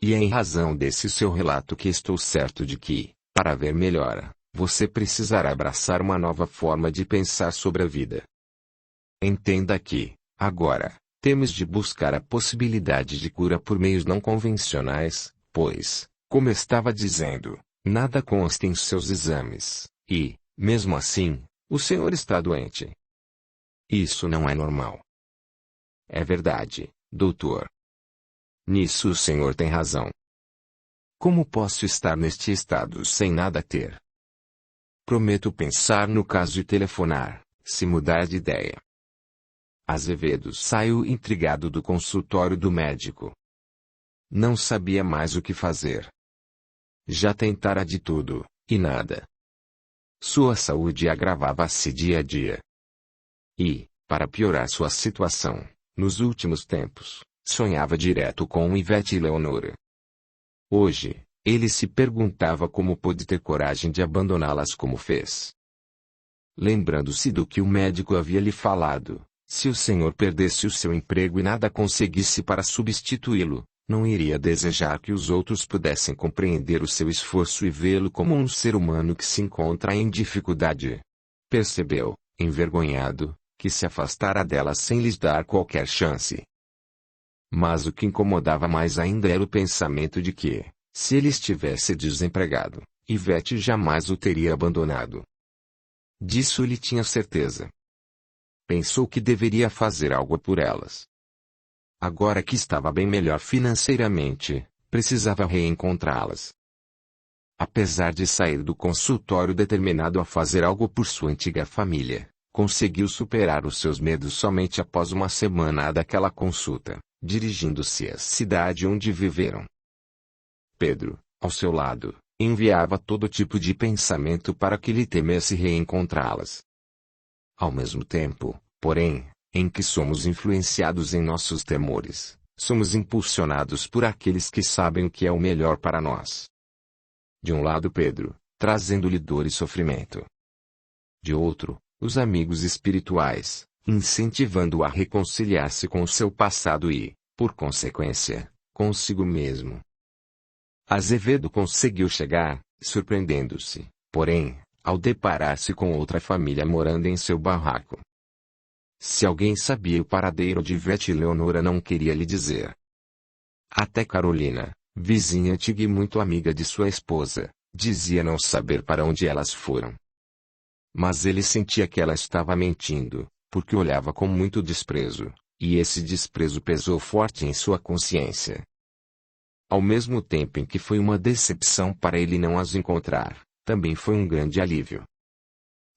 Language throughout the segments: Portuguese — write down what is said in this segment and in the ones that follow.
E é em razão desse seu relato que estou certo de que, para ver melhor, você precisará abraçar uma nova forma de pensar sobre a vida. Entenda que, agora, temos de buscar a possibilidade de cura por meios não convencionais, pois, como estava dizendo, nada consta em seus exames, e, mesmo assim, o senhor está doente. Isso não é normal. É verdade, doutor. Nisso o senhor tem razão. Como posso estar neste estado sem nada ter? Prometo pensar no caso e telefonar, se mudar de ideia. Azevedo saiu intrigado do consultório do médico. Não sabia mais o que fazer. Já tentara de tudo, e nada. Sua saúde agravava-se dia a dia. E, para piorar sua situação, nos últimos tempos, sonhava direto com Ivete e Leonora. Hoje, ele se perguntava como pôde ter coragem de abandoná-las como fez. Lembrando-se do que o médico havia lhe falado, se o senhor perdesse o seu emprego e nada conseguisse para substituí-lo, não iria desejar que os outros pudessem compreender o seu esforço e vê-lo como um ser humano que se encontra em dificuldade. Percebeu, envergonhado, que se afastara delas sem lhes dar qualquer chance. Mas o que incomodava mais ainda era o pensamento de que, se ele estivesse desempregado, Ivete jamais o teria abandonado. Disso ele tinha certeza. Pensou que deveria fazer algo por elas. Agora que estava bem melhor financeiramente, precisava reencontrá-las. Apesar de sair do consultório determinado a fazer algo por sua antiga família, conseguiu superar os seus medos somente após uma semana daquela consulta, dirigindo-se à cidade onde viveram. Pedro, ao seu lado, enviava todo tipo de pensamento para que lhe temesse reencontrá-las. Ao mesmo tempo, porém, em que somos influenciados em nossos temores, somos impulsionados por aqueles que sabem o que é o melhor para nós. De um lado Pedro, trazendo-lhe dor e sofrimento. De outro, os amigos espirituais, incentivando-o a reconciliar-se com o seu passado e, por consequência, consigo mesmo. Azevedo conseguiu chegar, surpreendendo-se, porém, ao deparar-se com outra família morando em seu barraco. Se alguém sabia o paradeiro de Ivete e Leonora não queria lhe dizer. Até Carolina, vizinha antiga e muito amiga de sua esposa, dizia não saber para onde elas foram. Mas ele sentia que ela estava mentindo, porque olhava com muito desprezo, e esse desprezo pesou forte em sua consciência. Ao mesmo tempo em que foi uma decepção para ele não as encontrar, também foi um grande alívio.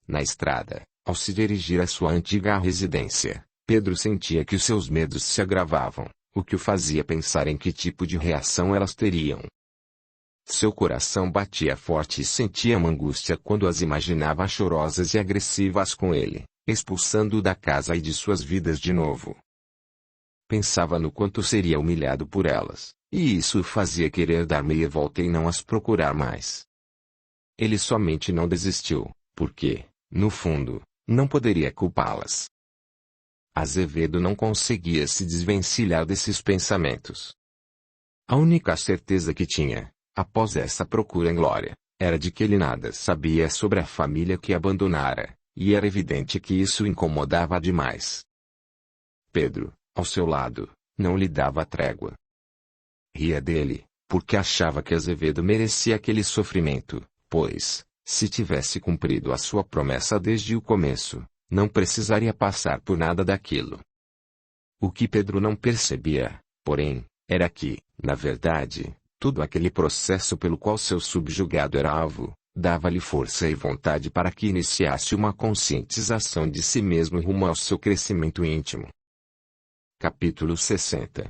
Na estrada, ao se dirigir à sua antiga residência, Pedro sentia que os seus medos se agravavam, o que o fazia pensar em que tipo de reação elas teriam. Seu coração batia forte e sentia uma angústia quando as imaginava chorosas e agressivas com ele, expulsando-o da casa e de suas vidas de novo. Pensava no quanto seria humilhado por elas, e isso o fazia querer dar meia volta e não as procurar mais. Ele somente não desistiu, porque, no fundo, não poderia culpá-las. Azevedo não conseguia se desvencilhar desses pensamentos. A única certeza que tinha, após essa procura em glória, era de que ele nada sabia sobre a família que abandonara, e era evidente que isso o incomodava demais. Pedro, ao seu lado, não lhe dava trégua. Ria dele, porque achava que Azevedo merecia aquele sofrimento, pois, se tivesse cumprido a sua promessa desde o começo, não precisaria passar por nada daquilo. O que Pedro não percebia, porém, era que, na verdade, todo aquele processo pelo qual seu subjugado era alvo, dava-lhe força e vontade para que iniciasse uma conscientização de si mesmo rumo ao seu crescimento íntimo. Capítulo 60.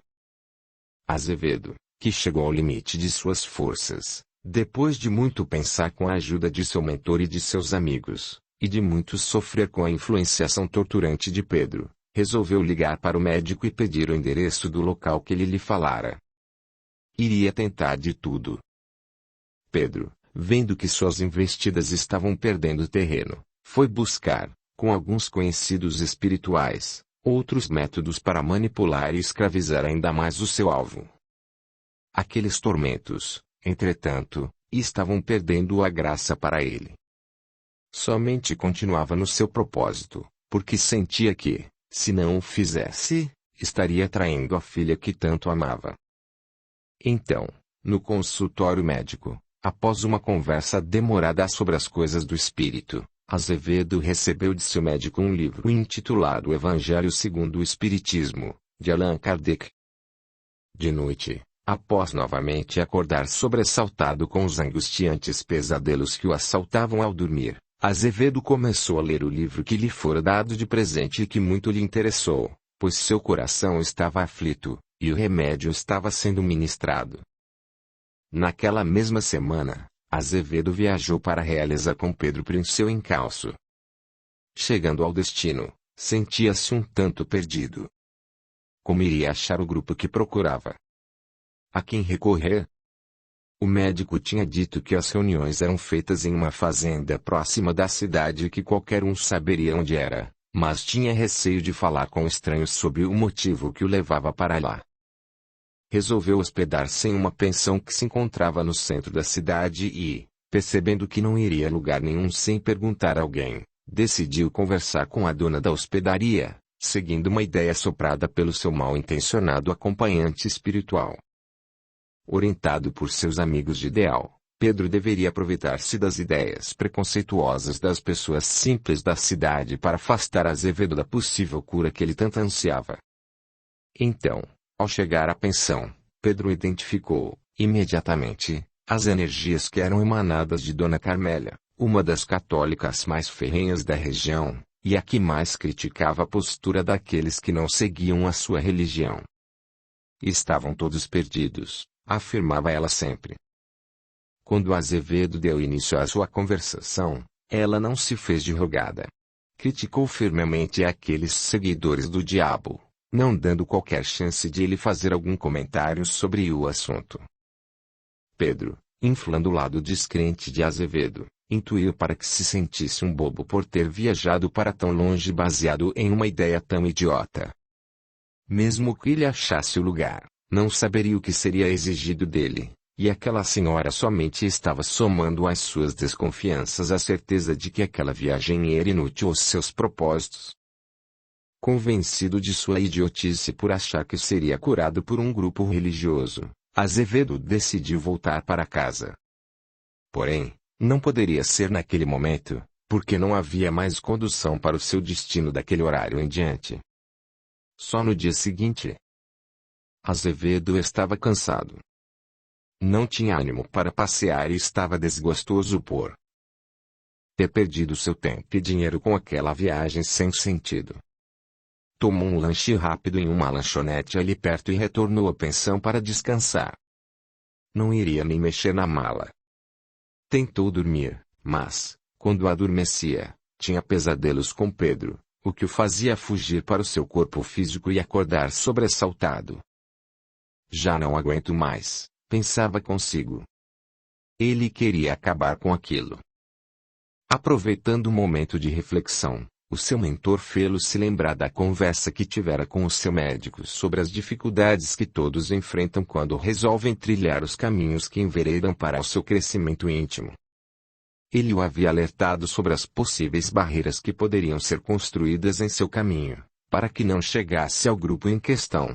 Azevedo, que chegou ao limite de suas forças, depois de muito pensar com a ajuda de seu mentor e de seus amigos, e de muito sofrer com a influenciação torturante de Pedro, resolveu ligar para o médico e pedir o endereço do local que ele lhe falara. Iria tentar de tudo. Pedro, vendo que suas investidas estavam perdendo terreno, foi buscar, com alguns conhecidos espirituais, outros métodos para manipular e escravizar ainda mais o seu alvo. Aqueles tormentos, entretanto, estavam perdendo a graça para ele. Somente continuava no seu propósito, porque sentia que, se não o fizesse, estaria traindo a filha que tanto amava. Então, no consultório médico, após uma conversa demorada sobre as coisas do espírito, Azevedo recebeu de seu médico um livro intitulado Evangelho segundo o Espiritismo, de Allan Kardec. De noite, após novamente acordar sobressaltado com os angustiantes pesadelos que o assaltavam ao dormir, Azevedo começou a ler o livro que lhe fora dado de presente e que muito lhe interessou, pois seu coração estava aflito, e o remédio estava sendo ministrado. Naquela mesma semana, Azevedo viajou para Realeza com Pedro em seu encalço. Chegando ao destino, sentia-se um tanto perdido. Como iria achar o grupo que procurava? A quem recorrer? O médico tinha dito que as reuniões eram feitas em uma fazenda próxima da cidade e que qualquer um saberia onde era, mas tinha receio de falar com estranhos sobre o motivo que o levava para lá. Resolveu hospedar-se em uma pensão que se encontrava no centro da cidade e, percebendo que não iria a lugar nenhum sem perguntar a alguém, decidiu conversar com a dona da hospedaria, seguindo uma ideia soprada pelo seu mal-intencionado acompanhante espiritual. Orientado por seus amigos de ideal, Pedro deveria aproveitar-se das ideias preconceituosas das pessoas simples da cidade para afastar Azevedo da possível cura que ele tanto ansiava. Então, ao chegar à pensão, Pedro identificou, imediatamente, as energias que eram emanadas de Dona Carmélia, uma das católicas mais ferrenhas da região, e a que mais criticava a postura daqueles que não seguiam a sua religião. Estavam todos perdidos, afirmava ela sempre. Quando Azevedo deu início à sua conversação, ela não se fez de rogada. Criticou firmemente aqueles seguidores do diabo, não dando qualquer chance de ele fazer algum comentário sobre o assunto. Pedro, inflando o lado descrente de Azevedo, intuiu para que se sentisse um bobo por ter viajado para tão longe baseado em uma ideia tão idiota. Mesmo que ele achasse o lugar, não saberia o que seria exigido dele, e aquela senhora somente estava somando às suas desconfianças a certeza de que aquela viagem era inútil aos seus propósitos. Convencido de sua idiotice por achar que seria curado por um grupo religioso, Azevedo decidiu voltar para casa. Porém, não poderia ser naquele momento, porque não havia mais condução para o seu destino daquele horário em diante. Só no dia seguinte. Azevedo estava cansado. Não tinha ânimo para passear e estava desgostoso por ter perdido seu tempo e dinheiro com aquela viagem sem sentido. Tomou um lanche rápido em uma lanchonete ali perto e retornou à pensão para descansar. Não iria nem mexer na mala. Tentou dormir, mas, quando adormecia, tinha pesadelos com Pedro, o que o fazia fugir para o seu corpo físico e acordar sobressaltado. Já não aguento mais, pensava consigo. Ele queria acabar com aquilo. Aproveitando o momento de reflexão, o seu mentor fê-lo se lembrar da conversa que tivera com o seu médico sobre as dificuldades que todos enfrentam quando resolvem trilhar os caminhos que enveredam para o seu crescimento íntimo. Ele o havia alertado sobre as possíveis barreiras que poderiam ser construídas em seu caminho, para que não chegasse ao grupo em questão.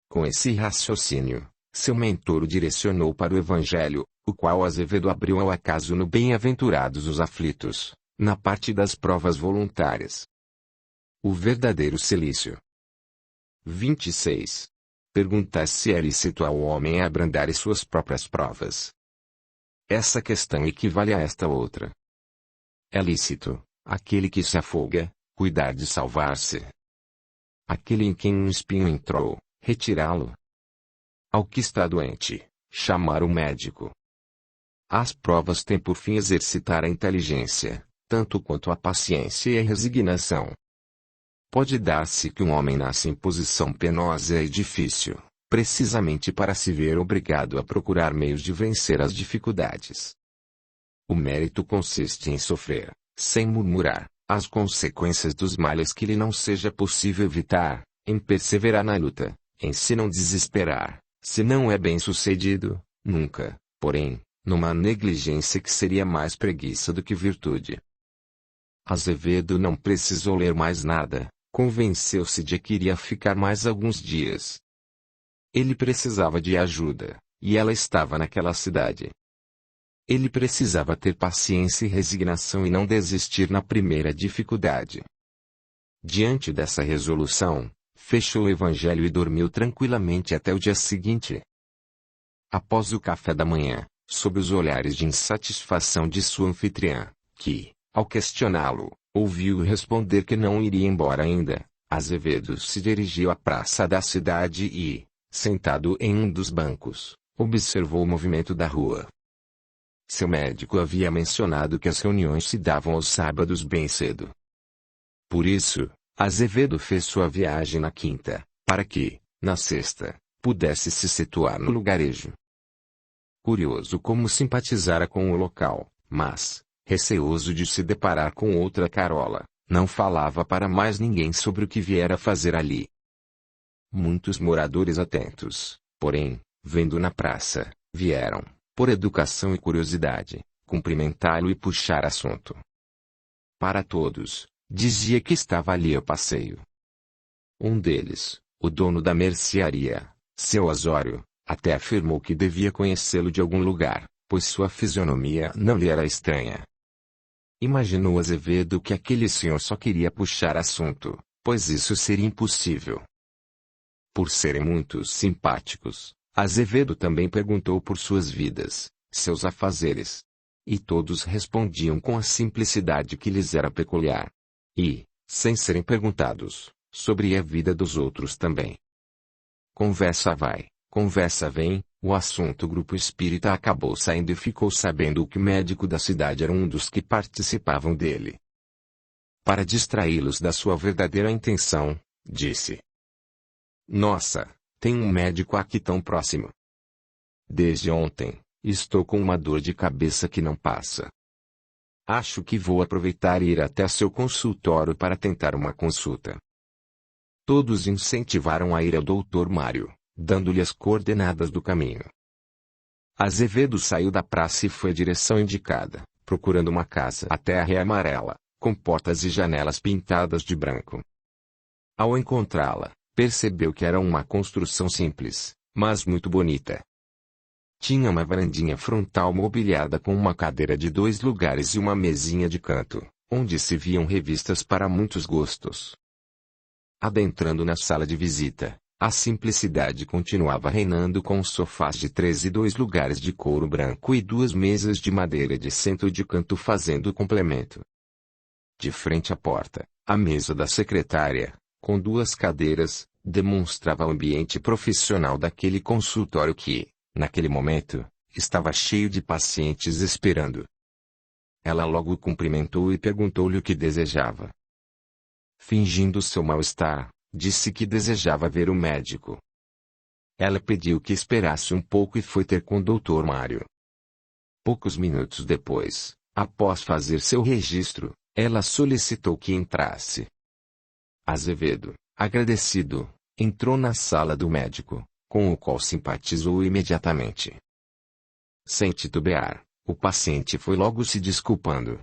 Com esse raciocínio, seu mentor o direcionou para o Evangelho, o qual Azevedo abriu ao acaso no Bem-aventurados os aflitos, na parte das provas voluntárias. O verdadeiro cilício. 26. Perguntar se é lícito ao homem abrandar suas próprias provas. Essa questão equivale a esta outra. É lícito, aquele que se afoga, cuidar de salvar-se. Aquele em quem um espinho entrou, retirá-lo. Ao que está doente, chamar o médico. As provas têm por fim exercitar a inteligência, tanto quanto a paciência e a resignação. Pode dar-se que um homem nasça em posição penosa e difícil, precisamente para se ver obrigado a procurar meios de vencer as dificuldades. O mérito consiste em sofrer, sem murmurar, as consequências dos males que lhe não seja possível evitar, em perseverar na luta, em se não desesperar, Se não é bem-sucedido, nunca, porém, numa negligência que seria mais preguiça do que virtude. Azevedo não precisou ler mais nada, convenceu-se de que iria ficar mais alguns dias. Ele precisava de ajuda, e ela estava naquela cidade. Ele precisava ter paciência e resignação e não desistir na primeira dificuldade. Diante dessa resolução, fechou o evangelho e dormiu tranquilamente até o dia seguinte. Após o café da manhã, sob os olhares de insatisfação de sua anfitriã, que, ao questioná-lo, ouviu responder que não iria embora ainda, Azevedo se dirigiu à praça da cidade e, sentado em um dos bancos, observou o movimento da rua. Seu médico havia mencionado que as reuniões se davam aos sábados bem cedo. Por isso, Azevedo fez sua viagem na quinta, para que, na sexta, pudesse se situar no lugarejo. Curioso como simpatizara com o local, mas, receoso de se deparar com outra Carola, não falava para mais ninguém sobre o que viera fazer ali. Muitos moradores atentos, porém, vendo na praça, vieram, por educação e curiosidade, cumprimentá-lo e puxar assunto. Para todos, dizia que estava ali a passeio. Um deles, o dono da mercearia, seu Osório, até afirmou que devia conhecê-lo de algum lugar, pois sua fisionomia não lhe era estranha. Imaginou Azevedo que aquele senhor só queria puxar assunto, pois isso seria impossível. Por serem muito simpáticos, Azevedo também perguntou por suas vidas, seus afazeres. E todos respondiam com a simplicidade que lhes era peculiar. E, sem serem perguntados, sobre a vida dos outros também. Conversa vai, conversa vem, o assunto grupo espírita acabou saindo e ficou sabendo que o médico da cidade era um dos que participavam dele. Para distraí-los da sua verdadeira intenção, disse: "Nossa, tem um médico aqui tão próximo. Desde ontem, estou com uma dor de cabeça que não passa. Acho que vou aproveitar e ir até seu consultório para tentar uma consulta." Todos incentivaram a ir ao Dr. Mário, dando-lhe as coordenadas do caminho. Azevedo saiu da praça e foi à direção indicada, procurando uma casa até a Ré Amarela, com portas e janelas pintadas de branco. Ao encontrá-la, percebeu que era uma construção simples, mas muito bonita. Tinha uma varandinha frontal mobiliada com uma cadeira de 2 lugares e uma mesinha de canto, onde se viam revistas para muitos gostos. Adentrando na sala de visita, a simplicidade continuava reinando com sofás de 3 e 2 lugares de couro branco e 2 mesas de madeira de centro de canto fazendo complemento. De frente à porta, a mesa da secretária, com 2 cadeiras, demonstrava o ambiente profissional daquele consultório que, naquele momento, estava cheio de pacientes esperando. Ela logo o cumprimentou e perguntou-lhe o que desejava. Fingindo seu mal-estar, disse que desejava ver o médico. Ela pediu que esperasse um pouco e foi ter com o Dr. Mário. Poucos minutos depois, após fazer seu registro, ela solicitou que entrasse. Azevedo, agradecido, entrou na sala do médico, com o qual simpatizou imediatamente. Sem titubear, o paciente foi logo se desculpando.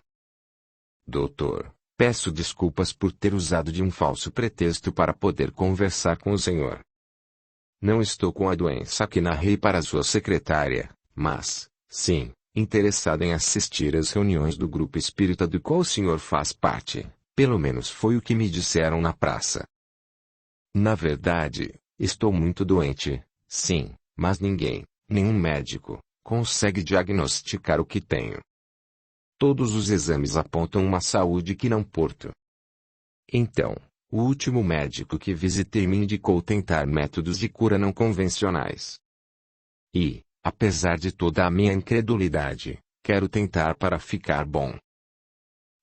"Doutor, peço desculpas por ter usado de um falso pretexto para poder conversar com o senhor. Não estou com a doença que narrei para sua secretária, mas, sim, interessada em assistir às reuniões do grupo espírita do qual o senhor faz parte, pelo menos foi o que me disseram na praça. Na verdade, estou muito doente, sim, mas ninguém, nenhum médico, consegue diagnosticar o que tenho. Todos os exames apontam uma saúde que não porto. Então, o último médico que visitei me indicou tentar métodos de cura não convencionais. E, apesar de toda a minha incredulidade, quero tentar para ficar bom."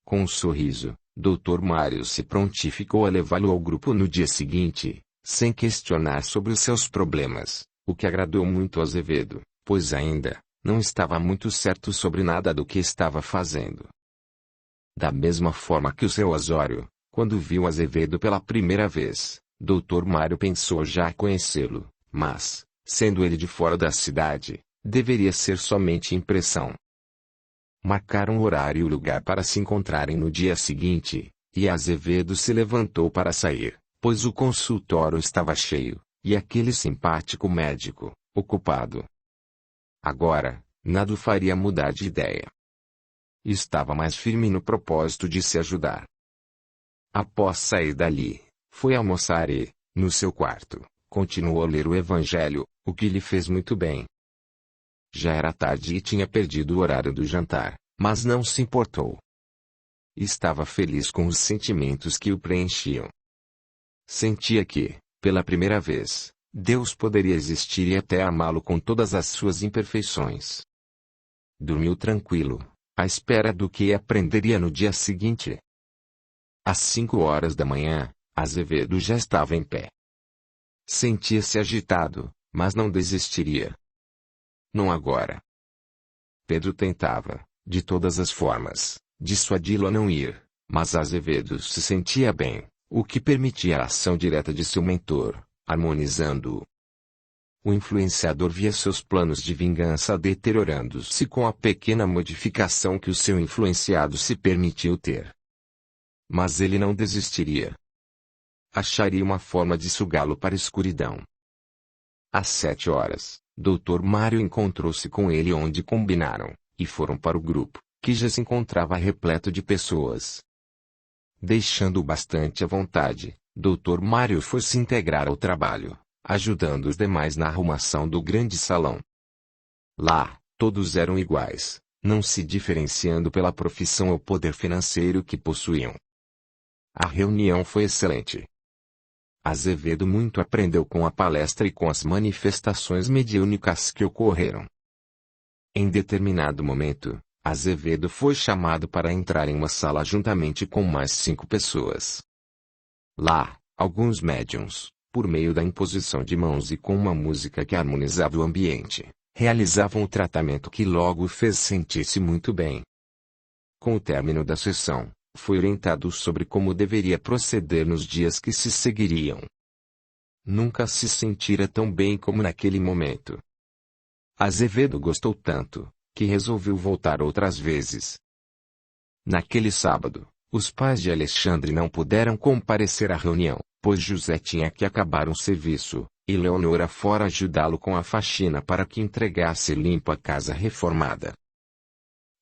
Com um sorriso, Dr. Mário se prontificou a levá-lo ao grupo no dia seguinte, sem questionar sobre os seus problemas, o que agradou muito a Azevedo, pois ainda não estava muito certo sobre nada do que estava fazendo. Da mesma forma que o seu Osório, quando viu Azevedo pela primeira vez, Dr. Mário pensou já conhecê-lo, mas, Sendo ele de fora da cidade, deveria ser somente impressão. Marcaram horário e o lugar para se encontrarem no dia seguinte, e Azevedo se levantou para sair, pois o consultório estava cheio, e aquele simpático médico, ocupado. Agora, nada o faria mudar de ideia. Estava mais firme no propósito de se ajudar. Após sair dali, foi almoçar e, no seu quarto, continuou a ler o Evangelho, o que lhe fez muito bem. Já era tarde e tinha perdido o horário do jantar, mas não se importou. Estava feliz com os sentimentos que o preenchiam. Sentia que, pela primeira vez, Deus poderia existir e até amá-lo com todas as suas imperfeições. Dormiu tranquilo, à espera do que aprenderia no dia seguinte. Às 5 horas da manhã, Azevedo já estava em pé. Sentia-se agitado, mas não desistiria. Não agora. Pedro tentava, de todas as formas, dissuadi-lo a não ir, mas Azevedo se sentia bem, o que permitia a ação direta de seu mentor, harmonizando-o. O influenciador via seus planos de vingança deteriorando-se com a pequena modificação que o seu influenciado se permitiu ter. Mas ele não desistiria. Acharia uma forma de sugá-lo para a escuridão. Às 7 horas, Dr. Mário encontrou-se com ele onde combinaram, e foram para o grupo, que já se encontrava repleto de pessoas. Deixando-o bastante à vontade, Dr. Mário foi se integrar ao trabalho, ajudando os demais na arrumação do grande salão. Lá, todos eram iguais, não se diferenciando pela profissão ou poder financeiro que possuíam. A reunião foi excelente. Azevedo muito aprendeu com a palestra e com as manifestações mediúnicas que ocorreram. Em determinado momento, Azevedo foi chamado para entrar em uma sala juntamente com mais 5 pessoas. Lá, alguns médiuns, por meio da imposição de mãos e com uma música que harmonizava o ambiente, realizavam o tratamento que logo o fez sentir-se muito bem. Com o término da sessão, foi orientado sobre como deveria proceder nos dias que se seguiriam. Nunca se sentira tão bem como naquele momento. Azevedo gostou tanto, que resolveu voltar outras vezes. Naquele sábado, os pais de Alexandre não puderam comparecer à reunião, pois José tinha que acabar um serviço, e Leonora fora ajudá-lo com a faxina para que entregasse limpa a casa reformada.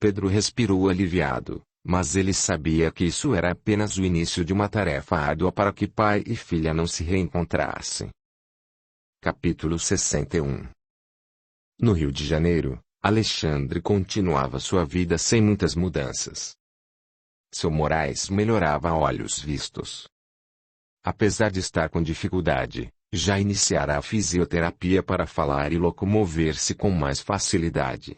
Pedro respirou aliviado, mas ele sabia que isso era apenas o início de uma tarefa árdua para que pai e filha não se reencontrassem. Capítulo 61. No Rio de Janeiro, Alexandre continuava sua vida sem muitas mudanças. Seu Moraes melhorava a olhos vistos. Apesar de estar com dificuldade, já iniciara a fisioterapia para falar e locomover-se com mais facilidade.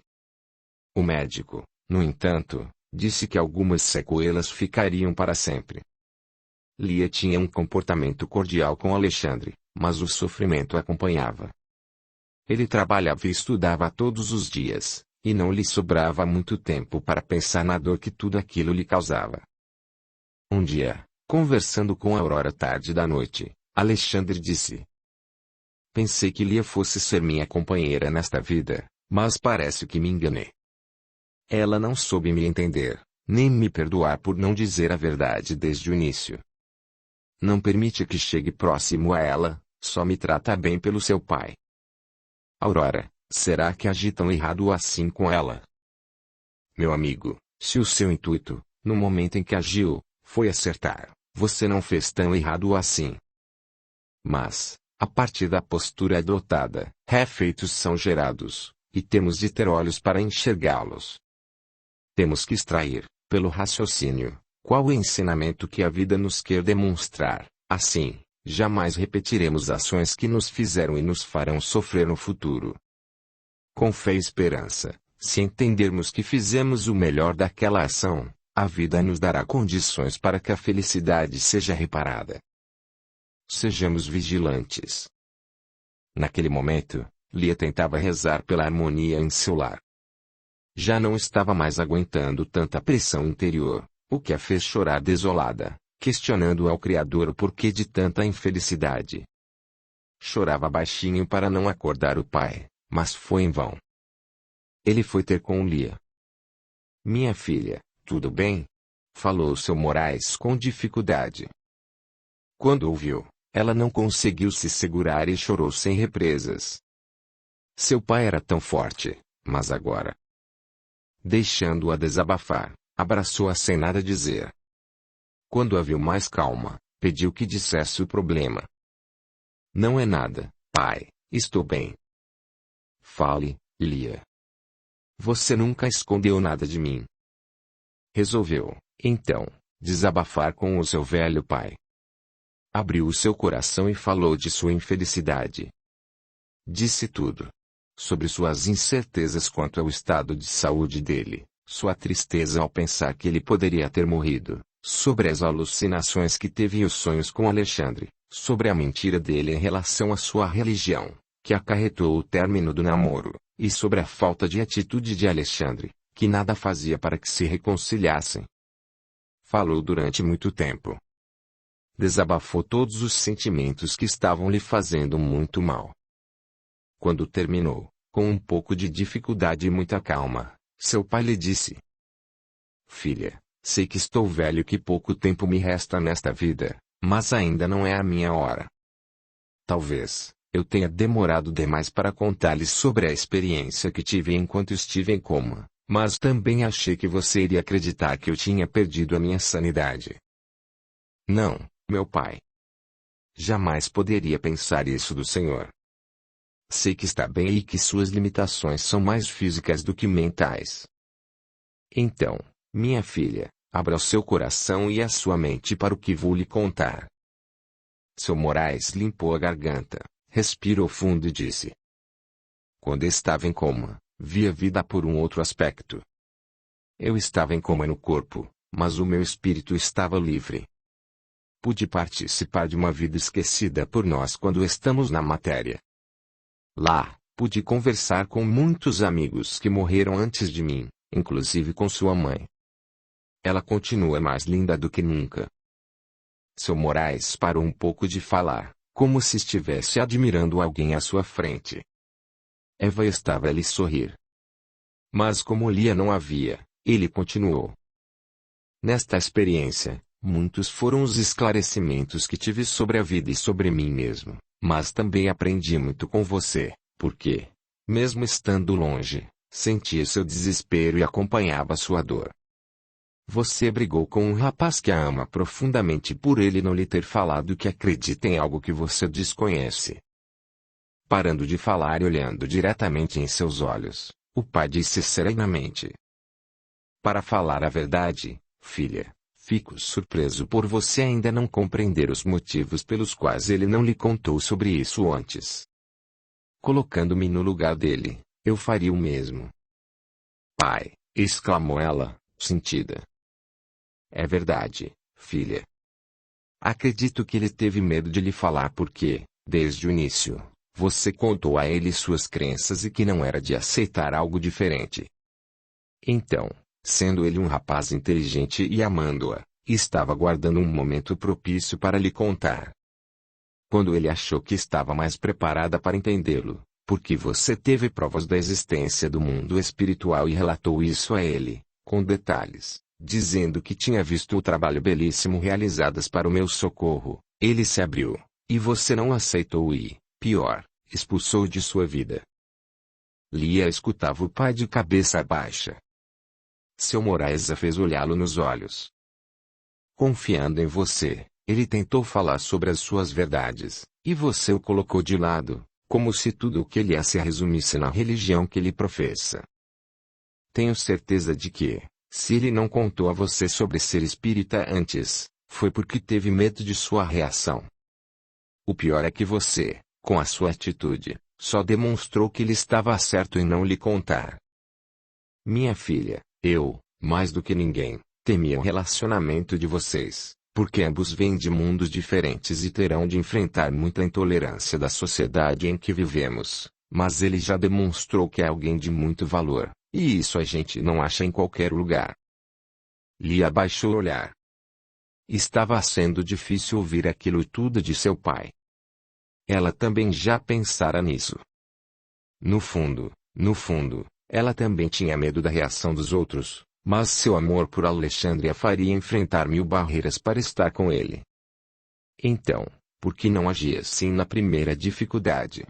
O médico, no entanto, disse que algumas sequelas ficariam para sempre. Lia tinha um comportamento cordial com Alexandre, mas o sofrimento acompanhava. Ele trabalhava e estudava todos os dias, e não lhe sobrava muito tempo para pensar na dor que tudo aquilo lhe causava. Um dia, conversando com Aurora tarde da noite, Alexandre disse: "Pensei que Lia fosse ser minha companheira nesta vida, mas parece que me enganei. Ela não soube me entender, nem me perdoar por não dizer a verdade desde o início. Não permite que chegue próximo a ela, só me trata bem pelo seu pai. Aurora, será que agi tão errado assim com ela? Meu amigo, se o seu intuito, no momento em que agiu, foi acertar, você não fez tão errado assim. Mas, a partir da postura adotada, efeitos são gerados, e temos de ter olhos para enxergá-los. Temos que extrair, pelo raciocínio, qual o ensinamento que a vida nos quer demonstrar. Assim, jamais repetiremos ações que nos fizeram e nos farão sofrer no futuro. Com fé e esperança, se entendermos que fizemos o melhor daquela ação, a vida nos dará condições para que a felicidade seja reparada. Sejamos vigilantes." Naquele momento, Lia tentava rezar pela harmonia em seu lar. Já não estava mais aguentando tanta pressão interior, o que a fez chorar desolada, questionando ao Criador o porquê de tanta infelicidade. Chorava baixinho para não acordar o pai, mas foi em vão. Ele foi ter com Lia. Minha filha, tudo bem? Falou seu Moraes com dificuldade. Quando ouviu, ela não conseguiu se segurar e chorou sem represas. Seu pai era tão forte, mas agora, deixando-a desabafar, abraçou-a sem nada dizer. Quando a viu mais calma, pediu que dissesse o problema. Não é nada, pai, estou bem. Fale, Lia. Você nunca escondeu nada de mim. Resolveu, então, desabafar com o seu velho pai. Abriu o seu coração e falou de sua infelicidade. Disse tudo. Sobre suas incertezas quanto ao estado de saúde dele, sua tristeza ao pensar que ele poderia ter morrido, sobre as alucinações que teve e os sonhos com Alexandre, sobre a mentira dele em relação à sua religião, que acarretou o término do namoro, e sobre a falta de atitude de Alexandre, que nada fazia para que se reconciliassem. Falou durante muito tempo. Desabafou todos os sentimentos que estavam lhe fazendo muito mal. Quando terminou, com um pouco de dificuldade e muita calma, seu pai lhe disse: Filha, sei que estou velho e que pouco tempo me resta nesta vida, mas ainda não é a minha hora. Talvez eu tenha demorado demais para contar-lhe sobre a experiência que tive enquanto estive em coma, mas também achei que você iria acreditar que eu tinha perdido a minha sanidade. Não, meu pai. Jamais poderia pensar isso do senhor. Sei que está bem e que suas limitações são mais físicas do que mentais. Então, minha filha, abra o seu coração e a sua mente para o que vou lhe contar. Seu Moraes limpou a garganta, respirou fundo e disse: Quando estava em coma, vi a vida por um outro aspecto. Eu estava em coma no corpo, mas o meu espírito estava livre. Pude participar de uma vida esquecida por nós quando estamos na matéria. Lá, pude conversar com muitos amigos que morreram antes de mim, inclusive com sua mãe. Ela continua mais linda do que nunca. Seu Moraes parou um pouco de falar, como se estivesse admirando alguém à sua frente. Eva estava a lhe sorrir. Mas como Lia não havia, ele continuou. Nesta experiência, muitos foram os esclarecimentos que tive sobre a vida e sobre mim mesmo, mas também aprendi muito com você, porque, mesmo estando longe, sentia seu desespero e acompanhava sua dor. Você brigou com um rapaz que a ama profundamente por ele não lhe ter falado que acredita em algo que você desconhece. Parando de falar e olhando diretamente em seus olhos, o pai disse serenamente: Para falar a verdade, filha, fico surpreso por você ainda não compreender os motivos pelos quais ele não lhe contou sobre isso antes. Colocando-me no lugar dele, eu faria o mesmo. Pai, exclamou ela, sentida. É verdade, filha. Acredito que ele teve medo de lhe falar porque, desde o início, você contou a ele suas crenças e que não era de aceitar algo diferente. Então, sendo ele um rapaz inteligente e amando-a, estava guardando um momento propício para lhe contar. Quando ele achou que estava mais preparada para entendê-lo, porque você teve provas da existência do mundo espiritual e relatou isso a ele, com detalhes, dizendo que tinha visto o trabalho belíssimo realizadas para o meu socorro, ele se abriu, e você não aceitou e, pior, expulsou de sua vida. Lia escutava o pai de cabeça baixa. Seu Moraes a fez olhá-lo nos olhos. Confiando em você, ele tentou falar sobre as suas verdades, e você o colocou de lado, como se tudo o que ele é se resumisse na religião que ele professa. Tenho certeza de que, se ele não contou a você sobre ser espírita antes, foi porque teve medo de sua reação. O pior é que você, com a sua atitude, só demonstrou que ele estava certo em não lhe contar. Minha filha, eu, mais do que ninguém, temia o relacionamento de vocês, porque ambos vêm de mundos diferentes e terão de enfrentar muita intolerância da sociedade em que vivemos, mas ele já demonstrou que é alguém de muito valor, e isso a gente não acha em qualquer lugar. Lia abaixou o olhar. Estava sendo difícil ouvir aquilo tudo de seu pai. ela também já pensara nisso. No fundo, ela também tinha medo da reação dos outros, mas seu amor por Alexandre a faria enfrentar 1000 barreiras para estar com ele. Então, por que não agir assim na primeira dificuldade?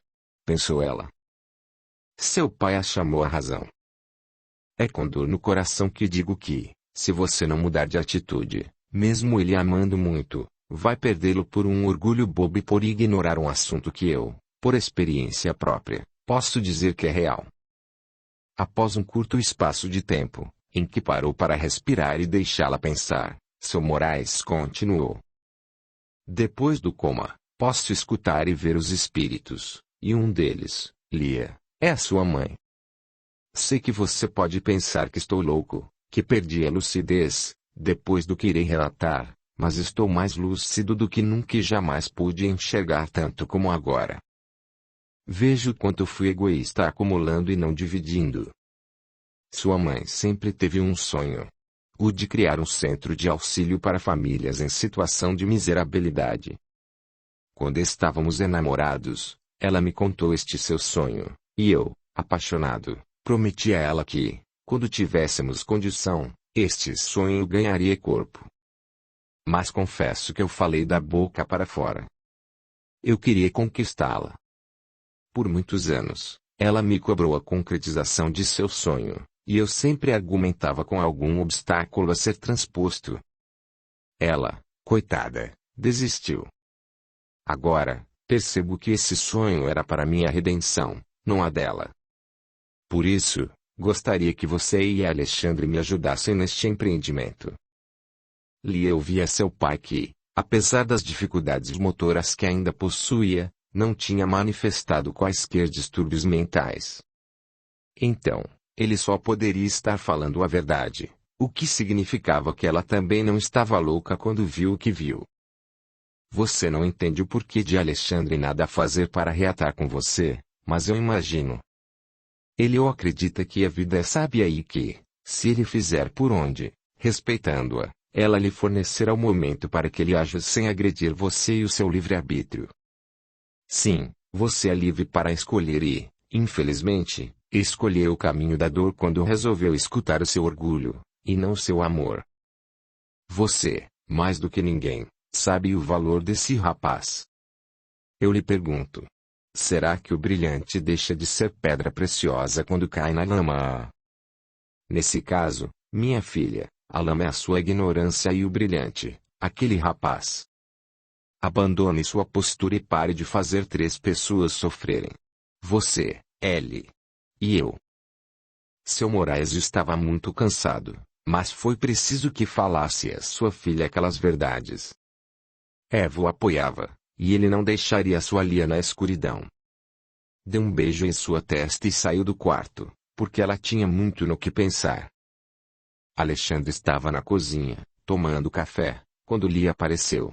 Pensou ela. Seu pai a chamou à razão. É com dor no coração que digo que, se você não mudar de atitude, mesmo ele amando muito, vai perdê-lo por um orgulho bobo e por ignorar um assunto que eu, por experiência própria, posso dizer que é real. Após um curto espaço de tempo, em que parou para respirar e deixá-la pensar, seu Moraes continuou. Depois do coma, posso escutar e ver os espíritos, e um deles, Lia, é a sua mãe. Sei que você pode pensar que estou louco, que perdi a lucidez, depois do que irei relatar, mas estou mais lúcido do que nunca e jamais pude enxergar tanto como agora. Vejo quanto fui egoísta acumulando e não dividindo. Sua mãe sempre teve um sonho. O de criar um centro de auxílio para famílias em situação de miserabilidade. Quando estávamos enamorados, ela me contou este seu sonho, e eu, apaixonado, prometi a ela que, quando tivéssemos condição, este sonho ganharia corpo. Mas confesso que eu falei da boca para fora. Eu queria conquistá-la. Por muitos anos, ela me cobrou a concretização de seu sonho, e eu sempre argumentava com algum obstáculo a ser transposto. Ela, coitada, desistiu. Agora, percebo que esse sonho era para minha redenção, não a dela. Por isso, gostaria que você e Alexandre me ajudassem neste empreendimento. Lia ouvia seu pai que, apesar das dificuldades motoras que ainda possuía, não tinha manifestado quaisquer distúrbios mentais. Então, ele só poderia estar falando a verdade, o que significava que ela também não estava louca quando viu o que viu. Você não entende o porquê de Alexandre nada fazer para reatar com você, mas eu imagino. Ele ou acredita que a vida é sábia e que, se ele fizer por onde, respeitando-a, ela lhe fornecerá o momento para que ele haja sem agredir você e o seu livre-arbítrio. Sim, você é livre para escolher e, infelizmente, escolheu o caminho da dor quando resolveu escutar o seu orgulho, e não o seu amor. Você, mais do que ninguém, sabe o valor desse rapaz. Eu lhe pergunto. Será que o brilhante deixa de ser pedra preciosa quando cai na lama? Nesse caso, minha filha, a lama é a sua ignorância e o brilhante, aquele rapaz. Abandone sua postura e pare de fazer 3 pessoas sofrerem. Você, Ellie. E eu. Seu Moraes estava muito cansado, mas foi preciso que falasse a sua filha aquelas verdades. Eva o apoiava, e ele não deixaria sua Lia na escuridão. Deu um beijo em sua testa e saiu do quarto, porque ela tinha muito no que pensar. Alexandre estava na cozinha, tomando café, quando Lia apareceu.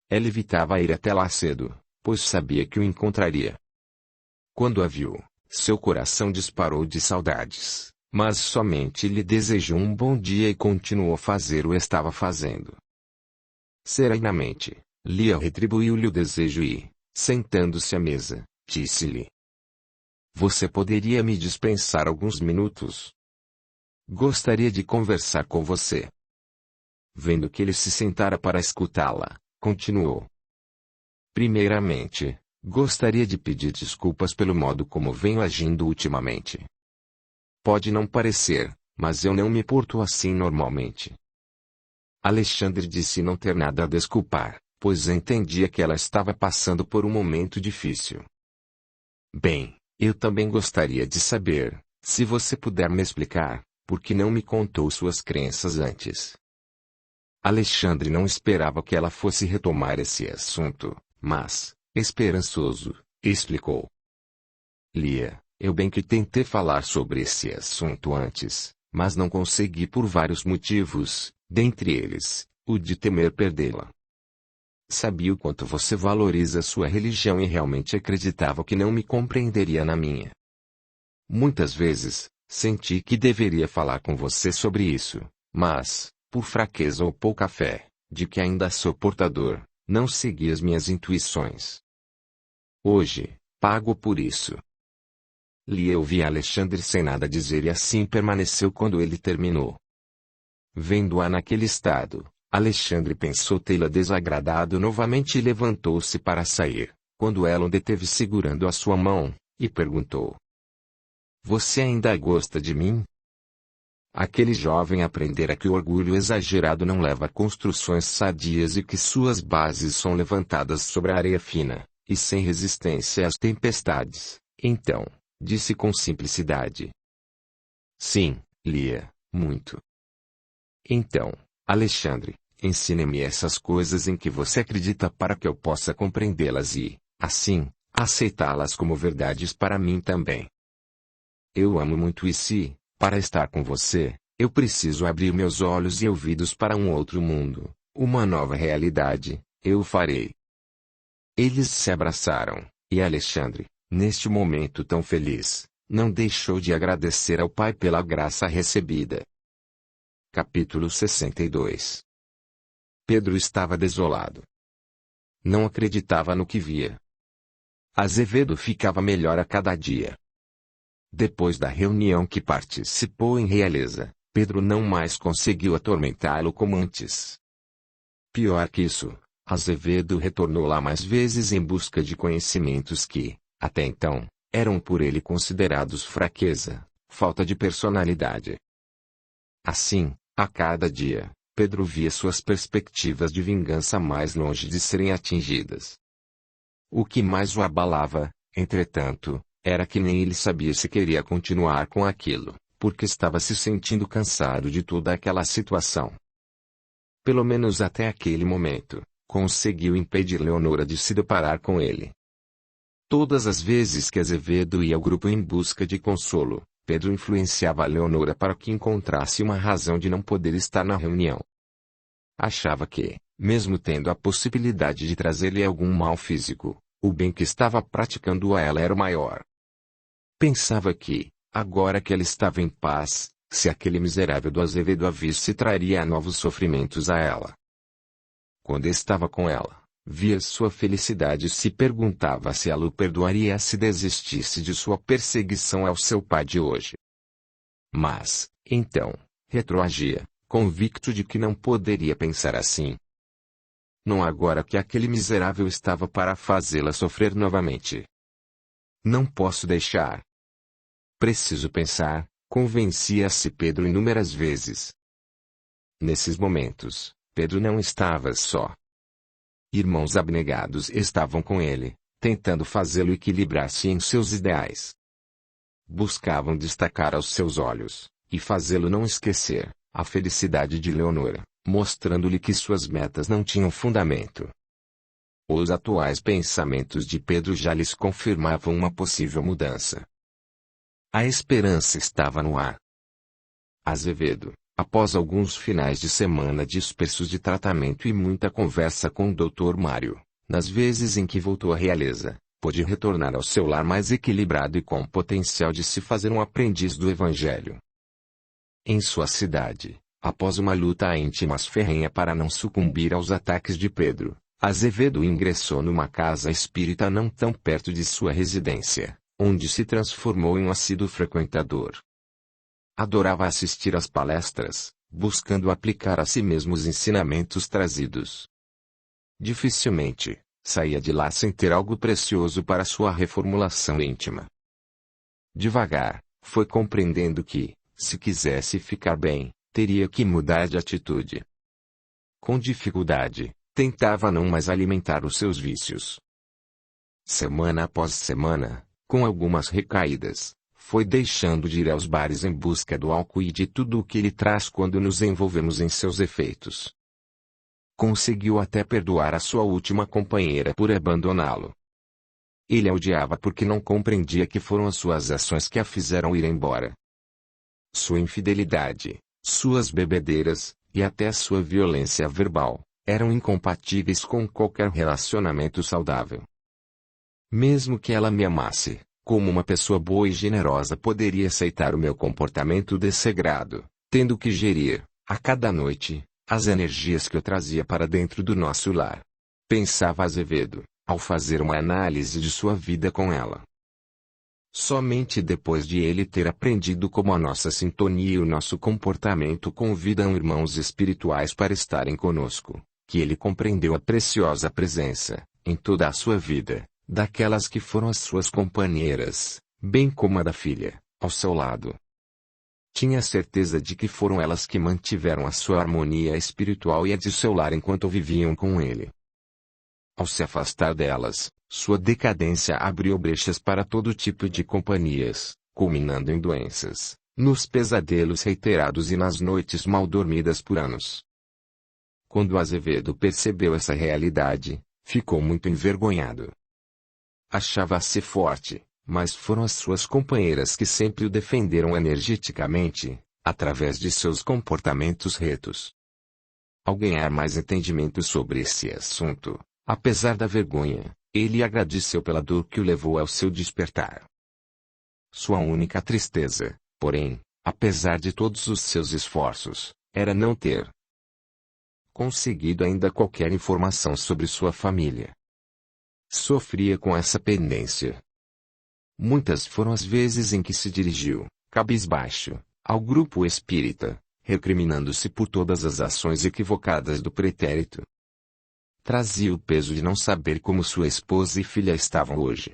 Ela evitava ir até lá cedo, pois sabia que o encontraria. Quando a viu, seu coração disparou de saudades, mas somente lhe desejou um bom dia e continuou a fazer o que estava fazendo. Serenamente, Lia retribuiu-lhe o desejo e, sentando-se à mesa, disse-lhe: Você poderia me dispensar alguns minutos? Gostaria de conversar com você. Vendo que ele se sentara para escutá-la, continuou: Primeiramente, gostaria de pedir desculpas pelo modo como venho agindo ultimamente. Pode não parecer, mas eu não me porto assim normalmente. Alexandre disse não ter nada a desculpar, pois entendia que ela estava passando por um momento difícil. Bem, eu também gostaria de saber, se você puder me explicar, por que não me contou suas crenças antes. Alexandre não esperava que ela fosse retomar esse assunto, mas, esperançoso, explicou. Lia, eu bem que tentei falar sobre esse assunto antes, mas não consegui por vários motivos, dentre eles, o de temer perdê-la. Sabia o quanto você valoriza sua religião e realmente acreditava que não me compreenderia na minha. Muitas vezes, senti que deveria falar com você sobre isso, mas, por fraqueza ou pouca fé, de que ainda sou portador, não segui as minhas intuições. Hoje, pago por isso. Lia ouvia Alexandre sem nada dizer e assim permaneceu quando ele terminou. Vendo-a naquele estado, Alexandre pensou tê-la desagradado novamente e levantou-se para sair, quando ela o deteve segurando a sua mão, e perguntou: Você ainda gosta de mim? Aquele jovem aprendera que o orgulho exagerado não leva a construções sadias e que suas bases são levantadas sobre a areia fina, e sem resistência às tempestades. Então, disse com simplicidade: Sim, Lia, muito. Então, Alexandre, ensine-me essas coisas em que você acredita para que eu possa compreendê-las e, assim, aceitá-las como verdades para mim também. Eu amo muito e se, para estar com você, eu preciso abrir meus olhos e ouvidos para um outro mundo, uma nova realidade, eu o farei. Eles se abraçaram, e Alexandre, neste momento tão feliz, não deixou de agradecer ao pai pela graça recebida. Capítulo 62. Pedro estava desolado. Não acreditava no que via. Azevedo ficava melhor a cada dia. Depois da reunião que participou em Realeza, Pedro não mais conseguiu atormentá-lo como antes. Pior que isso, Azevedo retornou lá mais vezes em busca de conhecimentos que, até então, eram por ele considerados fraqueza, falta de personalidade. Assim, a cada dia, Pedro via suas perspectivas de vingança mais longe de serem atingidas. O que mais o abalava, entretanto, era que nem ele sabia se queria continuar com aquilo, porque estava se sentindo cansado de toda aquela situação. Pelo menos até aquele momento, conseguiu impedir Leonora de se deparar com ele. Todas as vezes que Azevedo ia ao grupo em busca de consolo, Pedro influenciava a Leonora para que encontrasse uma razão de não poder estar na reunião. Achava que, mesmo tendo a possibilidade de trazer-lhe algum mal físico, o bem que estava praticando a ela era o maior. Pensava que, agora que ela estava em paz, se aquele miserável do Azevedo a visse traria novos sofrimentos a ela. Quando estava com ela, via sua felicidade e se perguntava se ela o perdoaria se desistisse de sua perseguição ao seu pai de hoje. Mas, então, retroagia, convicto de que não poderia pensar assim. Não agora que aquele miserável estava para fazê-la sofrer novamente. Não posso deixar. Preciso pensar, convencia-se Pedro inúmeras vezes. Nesses momentos, Pedro não estava só. Irmãos abnegados estavam com ele, tentando fazê-lo equilibrar-se em seus ideais. Buscavam destacar aos seus olhos, e fazê-lo não esquecer, a felicidade de Leonora, mostrando-lhe que suas metas não tinham fundamento. Os atuais pensamentos de Pedro já lhes confirmavam uma possível mudança. A esperança estava no ar. Azevedo, após alguns finais de semana dispersos de tratamento e muita conversa com o Dr. Mário, nas vezes em que voltou à Realeza, pôde retornar ao seu lar mais equilibrado e com potencial de se fazer um aprendiz do Evangelho. Em sua cidade, após uma luta íntima ferrenha para não sucumbir aos ataques de Pedro, Azevedo ingressou numa casa espírita não tão perto de sua residência, onde se transformou em um assíduo frequentador. Adorava assistir às palestras, buscando aplicar a si mesmo os ensinamentos trazidos. Dificilmente, saía de lá sem ter algo precioso para sua reformulação íntima. Devagar, foi compreendendo que, se quisesse ficar bem, teria que mudar de atitude. Com dificuldade, tentava não mais alimentar os seus vícios. Semana após semana, com algumas recaídas, foi deixando de ir aos bares em busca do álcool e de tudo o que ele traz quando nos envolvemos em seus efeitos. Conseguiu até perdoar a sua última companheira por abandoná-lo. Ele a odiava porque não compreendia que foram as suas ações que a fizeram ir embora. Sua infidelidade, suas bebedeiras, e até sua violência verbal, eram incompatíveis com qualquer relacionamento saudável. Mesmo que ela me amasse, como uma pessoa boa e generosa poderia aceitar o meu comportamento desregrado, tendo que gerir, a cada noite, as energias que eu trazia para dentro do nosso lar. Pensava Azevedo, ao fazer uma análise de sua vida com ela. Somente depois de ele ter aprendido como a nossa sintonia e o nosso comportamento convidam irmãos espirituais para estarem conosco, que ele compreendeu a preciosa presença, em toda a sua vida, daquelas que foram as suas companheiras, bem como a da filha, ao seu lado. Tinha certeza de que foram elas que mantiveram a sua harmonia espiritual e a de seu lar enquanto viviam com ele. Ao se afastar delas, sua decadência abriu brechas para todo tipo de companhias, culminando em doenças, nos pesadelos reiterados e nas noites mal dormidas por anos. Quando Azevedo percebeu essa realidade, ficou muito envergonhado. Achava-se forte, mas foram as suas companheiras que sempre o defenderam energeticamente, através de seus comportamentos retos. Ao ganhar mais entendimento sobre esse assunto, apesar da vergonha, ele agradeceu pela dor que o levou ao seu despertar. Sua única tristeza, porém, apesar de todos os seus esforços, era não ter conseguido ainda qualquer informação sobre sua família. Sofria com essa pendência. Muitas foram as vezes em que se dirigiu, cabisbaixo, ao grupo espírita, recriminando-se por todas as ações equivocadas do pretérito. Trazia o peso de não saber como sua esposa e filha estavam hoje.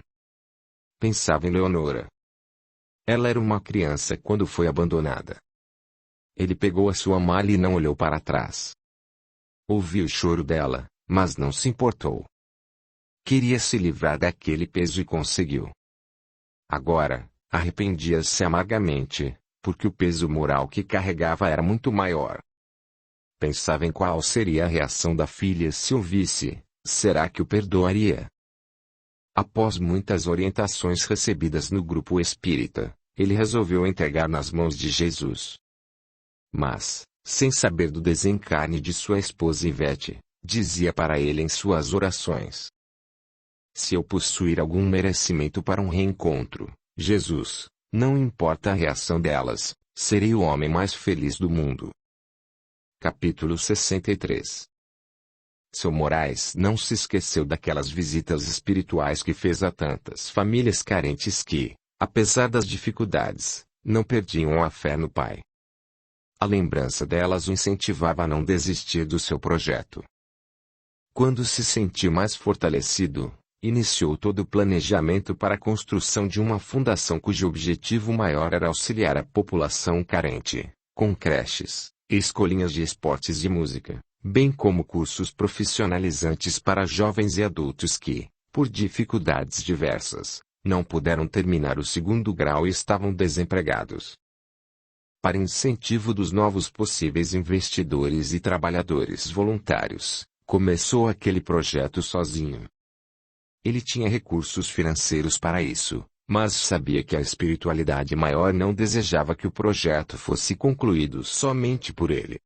Pensava em Leonora. Ela era uma criança quando foi abandonada. Ele pegou a sua mala e não olhou para trás. Ouviu o choro dela, mas não se importou. Queria se livrar daquele peso e conseguiu. Agora, arrependia-se amargamente, porque o peso moral que carregava era muito maior. Pensava em qual seria a reação da filha se o visse, será que o perdoaria? Após muitas orientações recebidas no grupo espírita, ele resolveu entregar nas mãos de Jesus. Mas, sem saber do desencarne de sua esposa Ivete, dizia para ele em suas orações: se eu possuir algum merecimento para um reencontro, Jesus, não importa a reação delas, serei o homem mais feliz do mundo. Capítulo 63. Seu Moraes não se esqueceu daquelas visitas espirituais que fez a tantas famílias carentes que, apesar das dificuldades, não perdiam a fé no Pai. A lembrança delas o incentivava a não desistir do seu projeto. Quando se sentiu mais fortalecido, iniciou todo o planejamento para a construção de uma fundação cujo objetivo maior era auxiliar a população carente, com creches, escolinhas de esportes e música, bem como cursos profissionalizantes para jovens e adultos que, por dificuldades diversas, não puderam terminar o segundo grau e estavam desempregados. Para incentivo dos novos possíveis investidores e trabalhadores voluntários, começou aquele projeto sozinho. Ele tinha recursos financeiros para isso, mas sabia que a espiritualidade maior não desejava que o projeto fosse concluído somente por ele.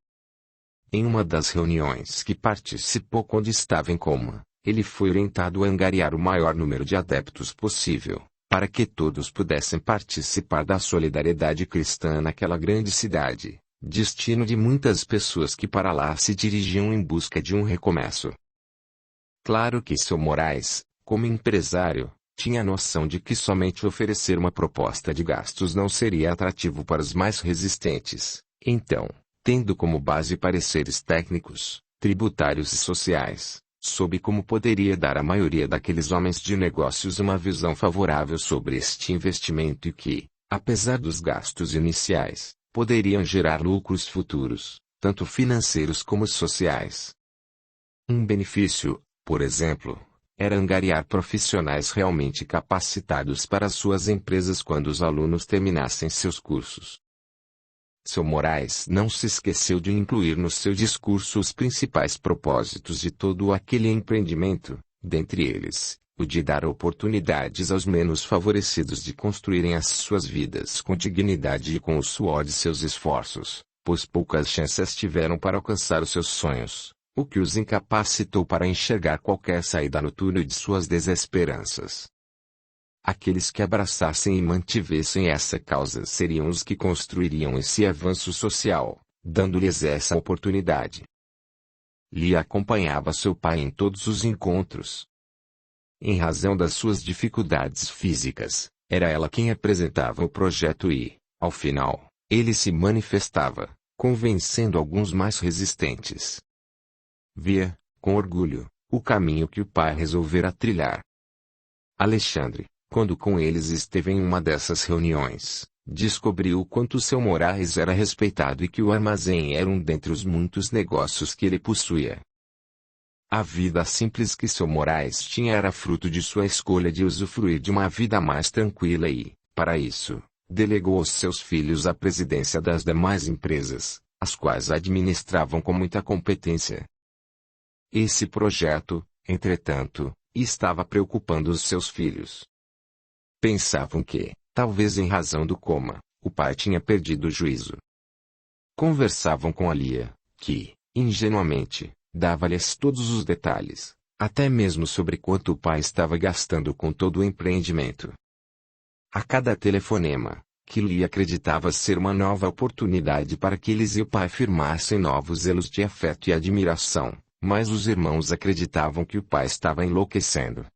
Em uma das reuniões que participou quando estava em coma, ele foi orientado a angariar o maior número de adeptos possível, para que todos pudessem participar da solidariedade cristã naquela grande cidade, destino de muitas pessoas que para lá se dirigiam em busca de um recomeço. Claro que seu Moraes, como empresário, tinha a noção de que somente oferecer uma proposta de gastos não seria atrativo para os mais resistentes. Então, tendo como base pareceres técnicos, tributários e sociais, soube como poderia dar à maioria daqueles homens de negócios uma visão favorável sobre este investimento e que, apesar dos gastos iniciais, poderiam gerar lucros futuros, tanto financeiros como sociais. Um benefício, por exemplo, era angariar profissionais realmente capacitados para suas empresas quando os alunos terminassem seus cursos. Seu Moraes não se esqueceu de incluir no seu discurso os principais propósitos de todo aquele empreendimento, dentre eles, o de dar oportunidades aos menos favorecidos de construírem as suas vidas com dignidade e com o suor de seus esforços, pois poucas chances tiveram para alcançar os seus sonhos, o que os incapacitou para enxergar qualquer saída no túnel de suas desesperanças. Aqueles que abraçassem e mantivessem essa causa seriam os que construiriam esse avanço social, dando-lhes essa oportunidade. Lia acompanhava seu pai em todos os encontros. Em razão das suas dificuldades físicas, era ela quem apresentava o projeto e, ao final, ele se manifestava, convencendo alguns mais resistentes. Via, com orgulho, o caminho que o pai resolvera trilhar. Alexandre, quando com eles esteve em uma dessas reuniões, descobriu o quanto seu Moraes era respeitado e que o armazém era um dentre os muitos negócios que ele possuía. A vida simples que seu Moraes tinha era fruto de sua escolha de usufruir de uma vida mais tranquila e, para isso, delegou aos seus filhos a presidência das demais empresas, as quais administravam com muita competência. Esse projeto, entretanto, estava preocupando os seus filhos. Pensavam que, talvez em razão do coma, o pai tinha perdido o juízo. Conversavam com Lia, que, ingenuamente, dava-lhes todos os detalhes, até mesmo sobre quanto o pai estava gastando com todo o empreendimento. A cada telefonema, que Lia acreditava ser uma nova oportunidade para que eles e o pai firmassem novos elos de afeto e admiração, mas os irmãos acreditavam que o pai estava enlouquecendo.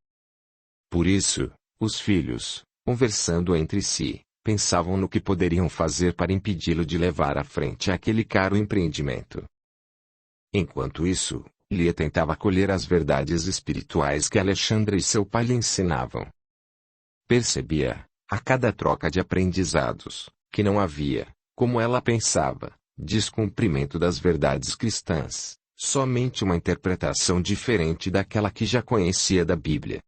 Por isso, os filhos, conversando entre si, pensavam no que poderiam fazer para impedi-lo de levar à frente aquele caro empreendimento. Enquanto isso, Lia tentava colher as verdades espirituais que Alexandre e seu pai lhe ensinavam. Percebia, a cada troca de aprendizados, que não havia, como ela pensava, descumprimento das verdades cristãs, somente uma interpretação diferente daquela que já conhecia da Bíblia.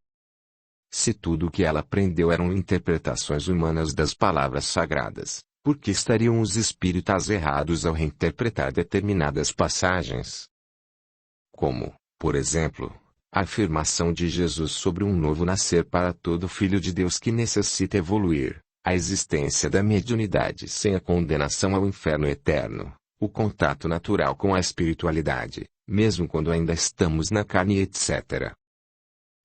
Se tudo o que ela aprendeu eram interpretações humanas das palavras sagradas, por que estariam os espíritas errados ao reinterpretar determinadas passagens? Como, por exemplo, a afirmação de Jesus sobre um novo nascer para todo filho de Deus que necessita evoluir, a existência da mediunidade sem a condenação ao inferno eterno, o contato natural com a espiritualidade, mesmo quando ainda estamos na carne, etc.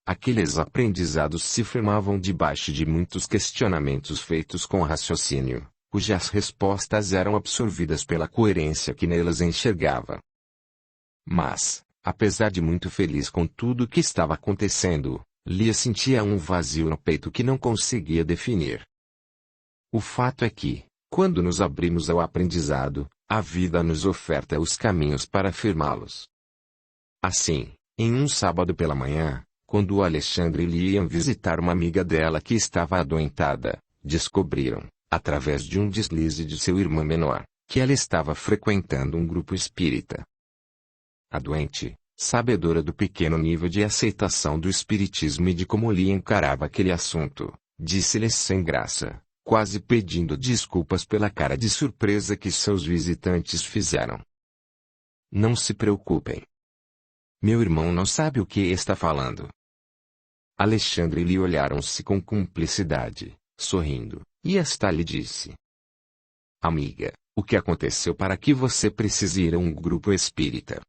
Aqueles aprendizados se firmavam debaixo de muitos questionamentos feitos com raciocínio, cujas respostas eram absorvidas pela coerência que nelas enxergava. Mas, apesar de muito feliz com tudo o que estava acontecendo, Lia sentia um vazio no peito que não conseguia definir. O fato é que, quando nos abrimos ao aprendizado, a vida nos oferta os caminhos para afirmá-los. Assim, em um sábado pela manhã, quando Alexandre e Lia iam visitar uma amiga dela que estava adoentada, descobriram, através de um deslize de seu irmão menor, que ela estava frequentando um grupo espírita. A doente, sabedora do pequeno nível de aceitação do espiritismo e de como Lia encarava aquele assunto, disse-lhes sem graça, quase pedindo desculpas pela cara de surpresa que seus visitantes fizeram: "Não se preocupem. Meu irmão não sabe o que está falando." Alexandre e Lia olharam-se com cumplicidade, sorrindo, e esta lhe disse: "Amiga, o que aconteceu para que você precise ir a um grupo espírita?"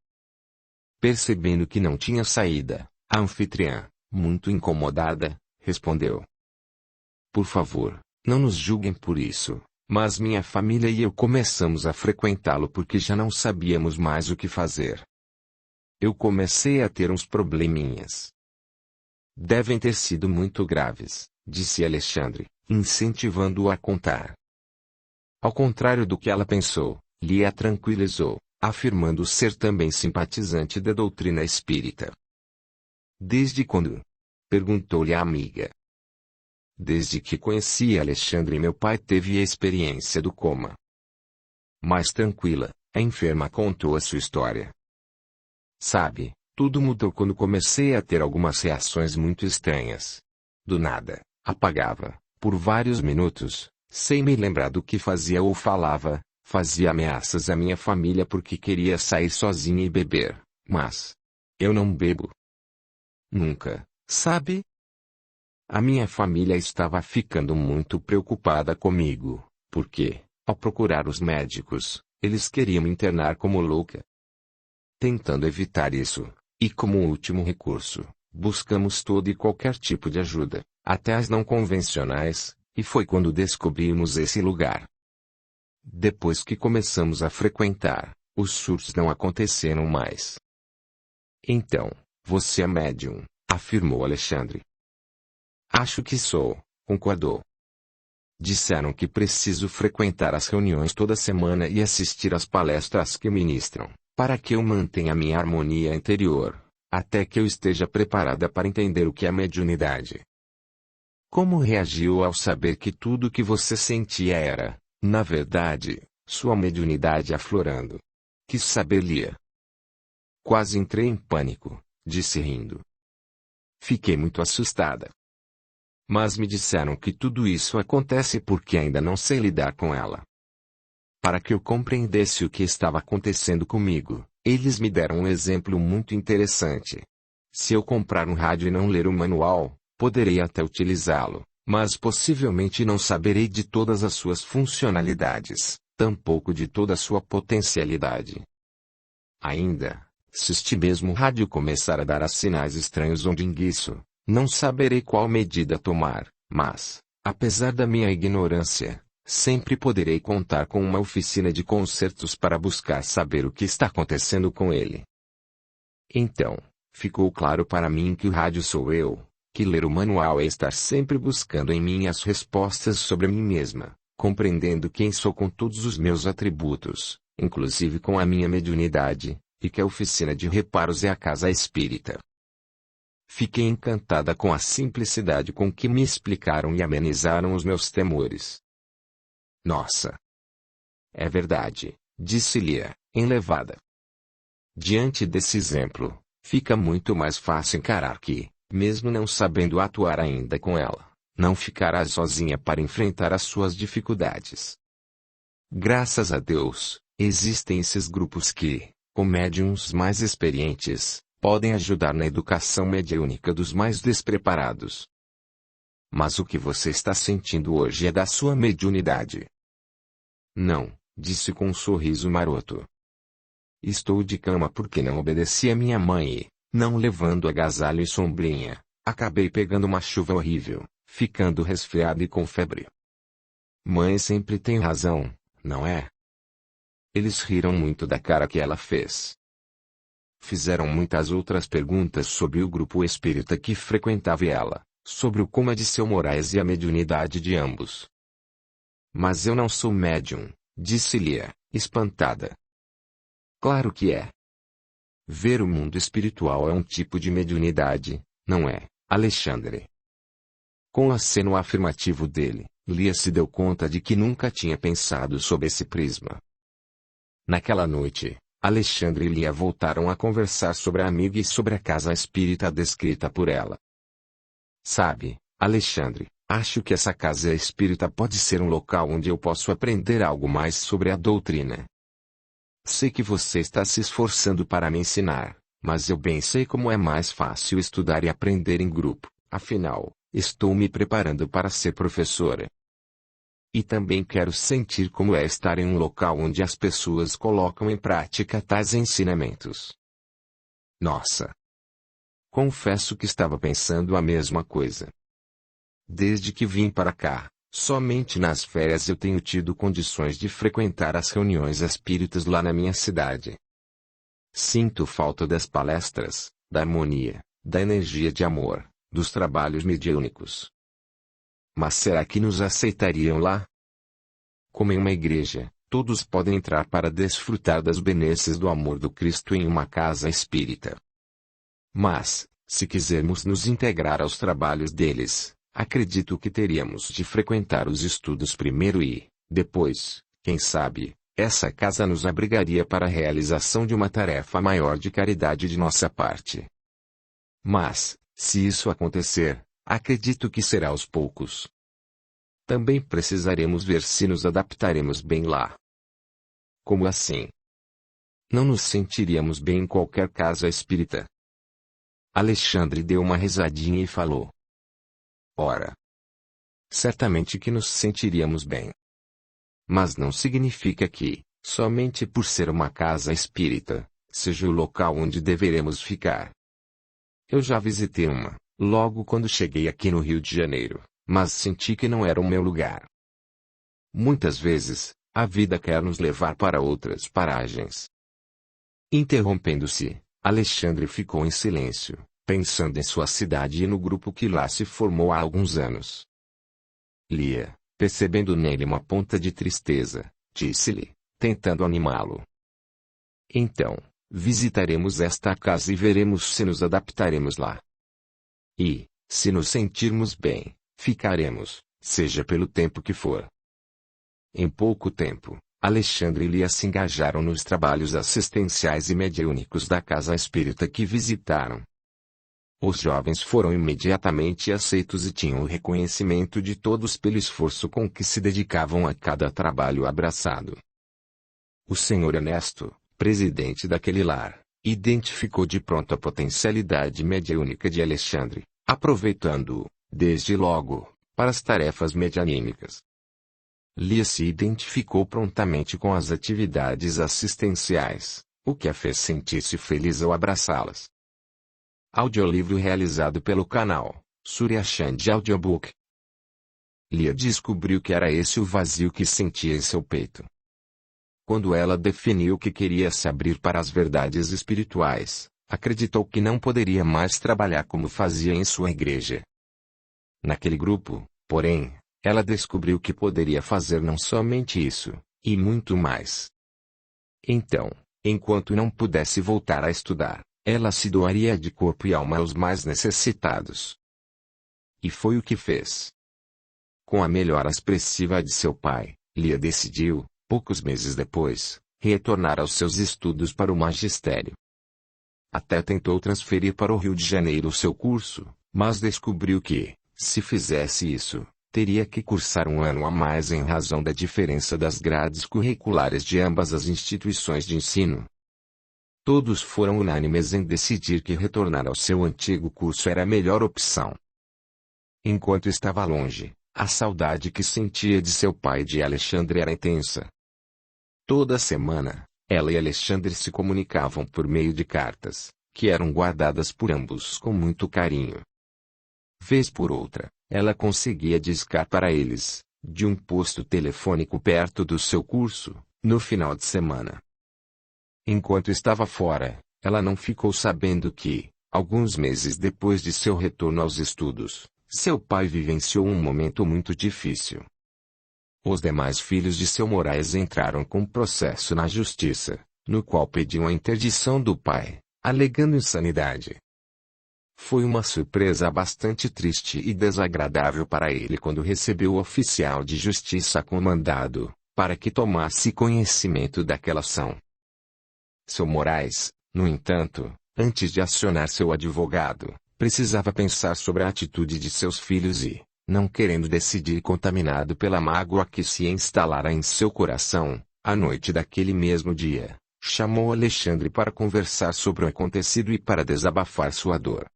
Percebendo que não tinha saída, a anfitriã, muito incomodada, respondeu: "Por favor, não nos julguem por isso, mas minha família e eu começamos a frequentá-lo porque já não sabíamos mais o que fazer. Eu comecei a ter uns probleminhas." "Devem ter sido muito graves", disse Alexandre, incentivando-o a contar. Ao contrário do que ela pensou, Lia a tranquilizou, afirmando ser também simpatizante da doutrina espírita. "Desde quando?" perguntou-lhe a amiga. "Desde que conheci Alexandre, meu pai teve a experiência do coma." Mais tranquila, a enferma contou a sua história. "Sabe, tudo mudou quando comecei a ter algumas reações muito estranhas. Do nada, apagava, por vários minutos, sem me lembrar do que fazia ou falava, fazia ameaças à minha família porque queria sair sozinha e beber, mas eu não bebo. Nunca, sabe? A minha família estava ficando muito preocupada comigo, porque, ao procurar os médicos, eles queriam me internar como louca. Tentando evitar isso, e como último recurso, buscamos todo e qualquer tipo de ajuda, até as não convencionais, e foi quando descobrimos esse lugar. Depois que começamos a frequentar, os surtos não aconteceram mais." "Então, você é médium", afirmou Alexandre. Acho que sou, concordou. Disseram que preciso frequentar as reuniões toda semana e assistir às palestras que ministram, para que eu mantenha minha harmonia interior, até que eu esteja preparada para entender o que é mediunidade. Como reagiu ao saber que tudo o que você sentia era, na verdade, sua mediunidade aflorando? Quis saber Lia. Quase entrei em pânico, disse rindo. Fiquei muito assustada. Mas me disseram que tudo isso acontece porque ainda não sei lidar com ela. Para que eu compreendesse o que estava acontecendo comigo, eles me deram um exemplo muito interessante. Se eu comprar um rádio e não ler o manual, poderei até utilizá-lo, mas possivelmente não saberei de todas as suas funcionalidades, tampouco de toda a sua potencialidade. Ainda, se este mesmo rádio começar a dar sinais estranhos ou de enguiço, não saberei qual medida tomar, mas, apesar da minha ignorância, sempre poderei contar com uma oficina de consertos para buscar saber o que está acontecendo com ele. Então, ficou claro para mim que o rádio sou eu, que ler o manual é estar sempre buscando em mim as respostas sobre mim mesma, compreendendo quem sou com todos os meus atributos, inclusive com a minha mediunidade, e que a oficina de reparos é a casa espírita. Fiquei encantada com a simplicidade com que me explicaram e amenizaram os meus temores. Nossa! É verdade, disse Lia, enlevada. Diante desse exemplo, fica muito mais fácil encarar que, mesmo não sabendo atuar ainda com ela, não ficará sozinha para enfrentar as suas dificuldades. Graças a Deus, existem esses grupos que, com médiuns mais experientes, podem ajudar na educação mediúnica dos mais despreparados. Mas o que você está sentindo hoje é da sua mediunidade. Não, disse com um sorriso maroto. Estou de cama porque não obedeci a minha mãe e, não levando agasalho e sombrinha, acabei pegando uma chuva horrível, ficando resfriado e com febre. Mãe sempre tem razão, não é? Eles riram muito da cara que ela fez. Fizeram muitas outras perguntas sobre o grupo espírita que frequentava ela, sobre o coma de seu Moraes e a mediunidade de ambos. Mas eu não sou médium, disse Lia, espantada. Claro que é. Ver o mundo espiritual é um tipo de mediunidade, não é, Alexandre? Com o aceno afirmativo dele, Lia se deu conta de que nunca tinha pensado sob esse prisma. Naquela noite, Alexandre e Lia voltaram a conversar sobre a amiga e sobre a casa espírita descrita por ela. Sabe, Alexandre, acho que essa casa espírita pode ser um local onde eu posso aprender algo mais sobre a doutrina. Sei que você está se esforçando para me ensinar, mas eu bem sei como é mais fácil estudar e aprender em grupo, afinal, estou me preparando para ser professora. E também quero sentir como é estar em um local onde as pessoas colocam em prática tais ensinamentos. Nossa! Confesso que estava pensando a mesma coisa. Desde que vim para cá, somente nas férias eu tenho tido condições de frequentar as reuniões espíritas lá na minha cidade. Sinto falta das palestras, da harmonia, da energia de amor, dos trabalhos mediúnicos. Mas será que nos aceitariam lá? Como em uma igreja, todos podem entrar para desfrutar das benesses do amor do Cristo em uma casa espírita. Mas, se quisermos nos integrar aos trabalhos deles, acredito que teríamos de frequentar os estudos primeiro e, depois, quem sabe, essa casa nos abrigaria para a realização de uma tarefa maior de caridade de nossa parte. Mas, se isso acontecer, acredito que será aos poucos. Também precisaremos ver se nos adaptaremos bem lá. Como assim? Não nos sentiríamos bem em qualquer casa espírita. Alexandre deu uma risadinha e falou. Ora, certamente que nos sentiríamos bem. Mas não significa que, somente por ser uma casa espírita, seja o local onde deveremos ficar. Eu já visitei uma, logo quando cheguei aqui no Rio de Janeiro, mas senti que não era o meu lugar. Muitas vezes, a vida quer nos levar para outras paragens. Interrompendo-se, Alexandre ficou em silêncio, pensando em sua cidade e no grupo que lá se formou há alguns anos. Lia, percebendo nele uma ponta de tristeza, disse-lhe, tentando animá-lo: então, visitaremos esta casa e veremos se nos adaptaremos lá. E, se nos sentirmos bem, ficaremos, seja pelo tempo que for. Em pouco tempo, Alexandre e Lia se engajaram nos trabalhos assistenciais e mediúnicos da casa espírita que visitaram. Os jovens foram imediatamente aceitos e tinham o reconhecimento de todos pelo esforço com que se dedicavam a cada trabalho abraçado. O senhor Ernesto, presidente daquele lar, identificou de pronto a potencialidade mediúnica de Alexandre, aproveitando-o, desde logo, para as tarefas medianímicas. Lia se identificou prontamente com as atividades assistenciais, o que a fez sentir-se feliz ao abraçá-las. Audiolivro realizado pelo canal Surya Chand Audiobook. Lia descobriu que era esse o vazio que sentia em seu peito. Quando ela definiu que queria se abrir para as verdades espirituais, acreditou que não poderia mais trabalhar como fazia em sua igreja. Naquele grupo, porém, ela descobriu que poderia fazer não somente isso, e muito mais. Então, enquanto não pudesse voltar a estudar, ela se doaria de corpo e alma aos mais necessitados. E foi o que fez. Com a melhora expressiva de seu pai, Lia decidiu, poucos meses depois, retornar aos seus estudos para o magistério. Até tentou transferir para o Rio de Janeiro o seu curso, mas descobriu que, se fizesse isso, teria que cursar um ano a mais em razão da diferença das grades curriculares de ambas as instituições de ensino. Todos foram unânimes em decidir que retornar ao seu antigo curso era a melhor opção. Enquanto estava longe, a saudade que sentia de seu pai e de Alexandre era intensa. Toda semana, ela e Alexandre se comunicavam por meio de cartas, que eram guardadas por ambos com muito carinho. Vez por outra, ela conseguia discar para eles, de um posto telefônico perto do seu curso, no final de semana. Enquanto estava fora, ela não ficou sabendo que, alguns meses depois de seu retorno aos estudos, seu pai vivenciou um momento muito difícil. Os demais filhos de seu Moraes entraram com processo na justiça, no qual pediam a interdição do pai, alegando insanidade. Foi uma surpresa bastante triste e desagradável para ele quando recebeu o oficial de justiça com mandado, para que tomasse conhecimento daquela ação. Seu Moraes, no entanto, antes de acionar seu advogado, precisava pensar sobre a atitude de seus filhos e, não querendo decidir contaminado pela mágoa que se instalara em seu coração, à noite daquele mesmo dia, chamou Alexandre para conversar sobre o acontecido e para desabafar sua dor.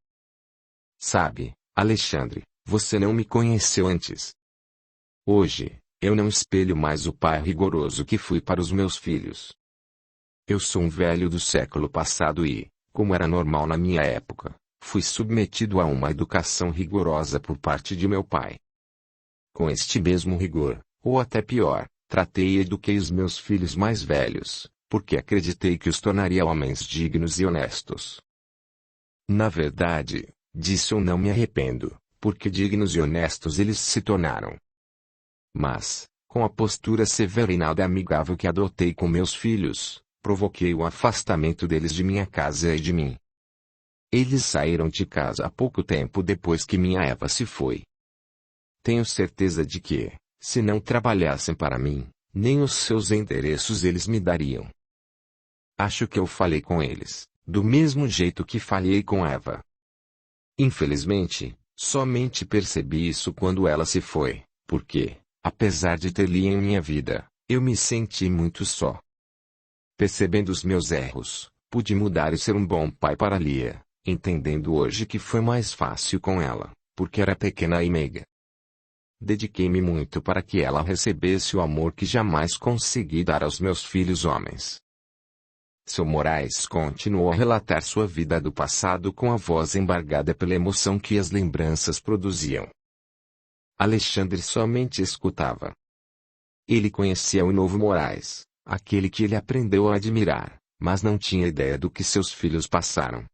Sabe, Alexandre, você não me conheceu antes. Hoje, eu não espelho mais o pai rigoroso que fui para os meus filhos. Eu sou um velho do século passado e, como era normal na minha época, fui submetido a uma educação rigorosa por parte de meu pai. Com este mesmo rigor, ou até pior, tratei e eduquei os meus filhos mais velhos, porque acreditei que os tornaria homens dignos e honestos. Na verdade, disso eu não me arrependo, porque dignos e honestos eles se tornaram. Mas, com a postura severa e nada amigável que adotei com meus filhos, provoquei o afastamento deles de minha casa e de mim. Eles saíram de casa há pouco tempo depois que minha Eva se foi. Tenho certeza de que, se não trabalhassem para mim, nem os seus endereços eles me dariam. Acho que eu falei com eles, do mesmo jeito que falhei com Eva. Infelizmente, somente percebi isso quando ela se foi, porque, apesar de ter Lia em minha vida, eu me senti muito só. Percebendo os meus erros, pude mudar e ser um bom pai para Lia, entendendo hoje que foi mais fácil com ela, porque era pequena e meiga. Dediquei-me muito para que ela recebesse o amor que jamais consegui dar aos meus filhos homens. Seu Moraes continuou a relatar sua vida do passado com a voz embargada pela emoção que as lembranças produziam. Alexandre somente escutava. Ele conhecia o novo Moraes, aquele que ele aprendeu a admirar, mas não tinha ideia do que seus filhos passaram.